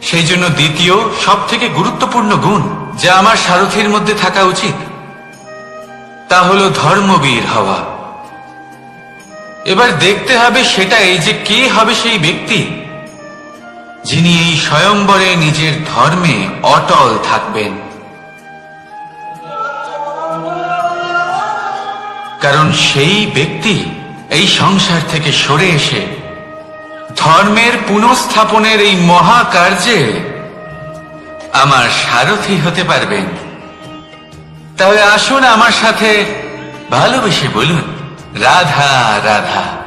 সেই জন্য দ্বিতীয় সব থেকে গুরুত্বপূর্ণ গুণ যা আমার সারথীর মধ্যে থাকা উচিত, তা হলো ধর্মবীর হওয়া। এবার দেখতে হবে সেটা এই যে কে হবে সেই ব্যক্তি যিনি এই স্বয়ম্বরে নিজের ধর্মে অটল থাকবেন। কারণ সেই ব্যক্তি এই সংসার থেকে সরে এসে ধর্মের পুনঃস্থাপনের এই মহাকার্যে আমার সারথি হতে পারবেন। তাহলে আসুন আমার সাথে ভালোবেসে বলুন, রাধা রাধা।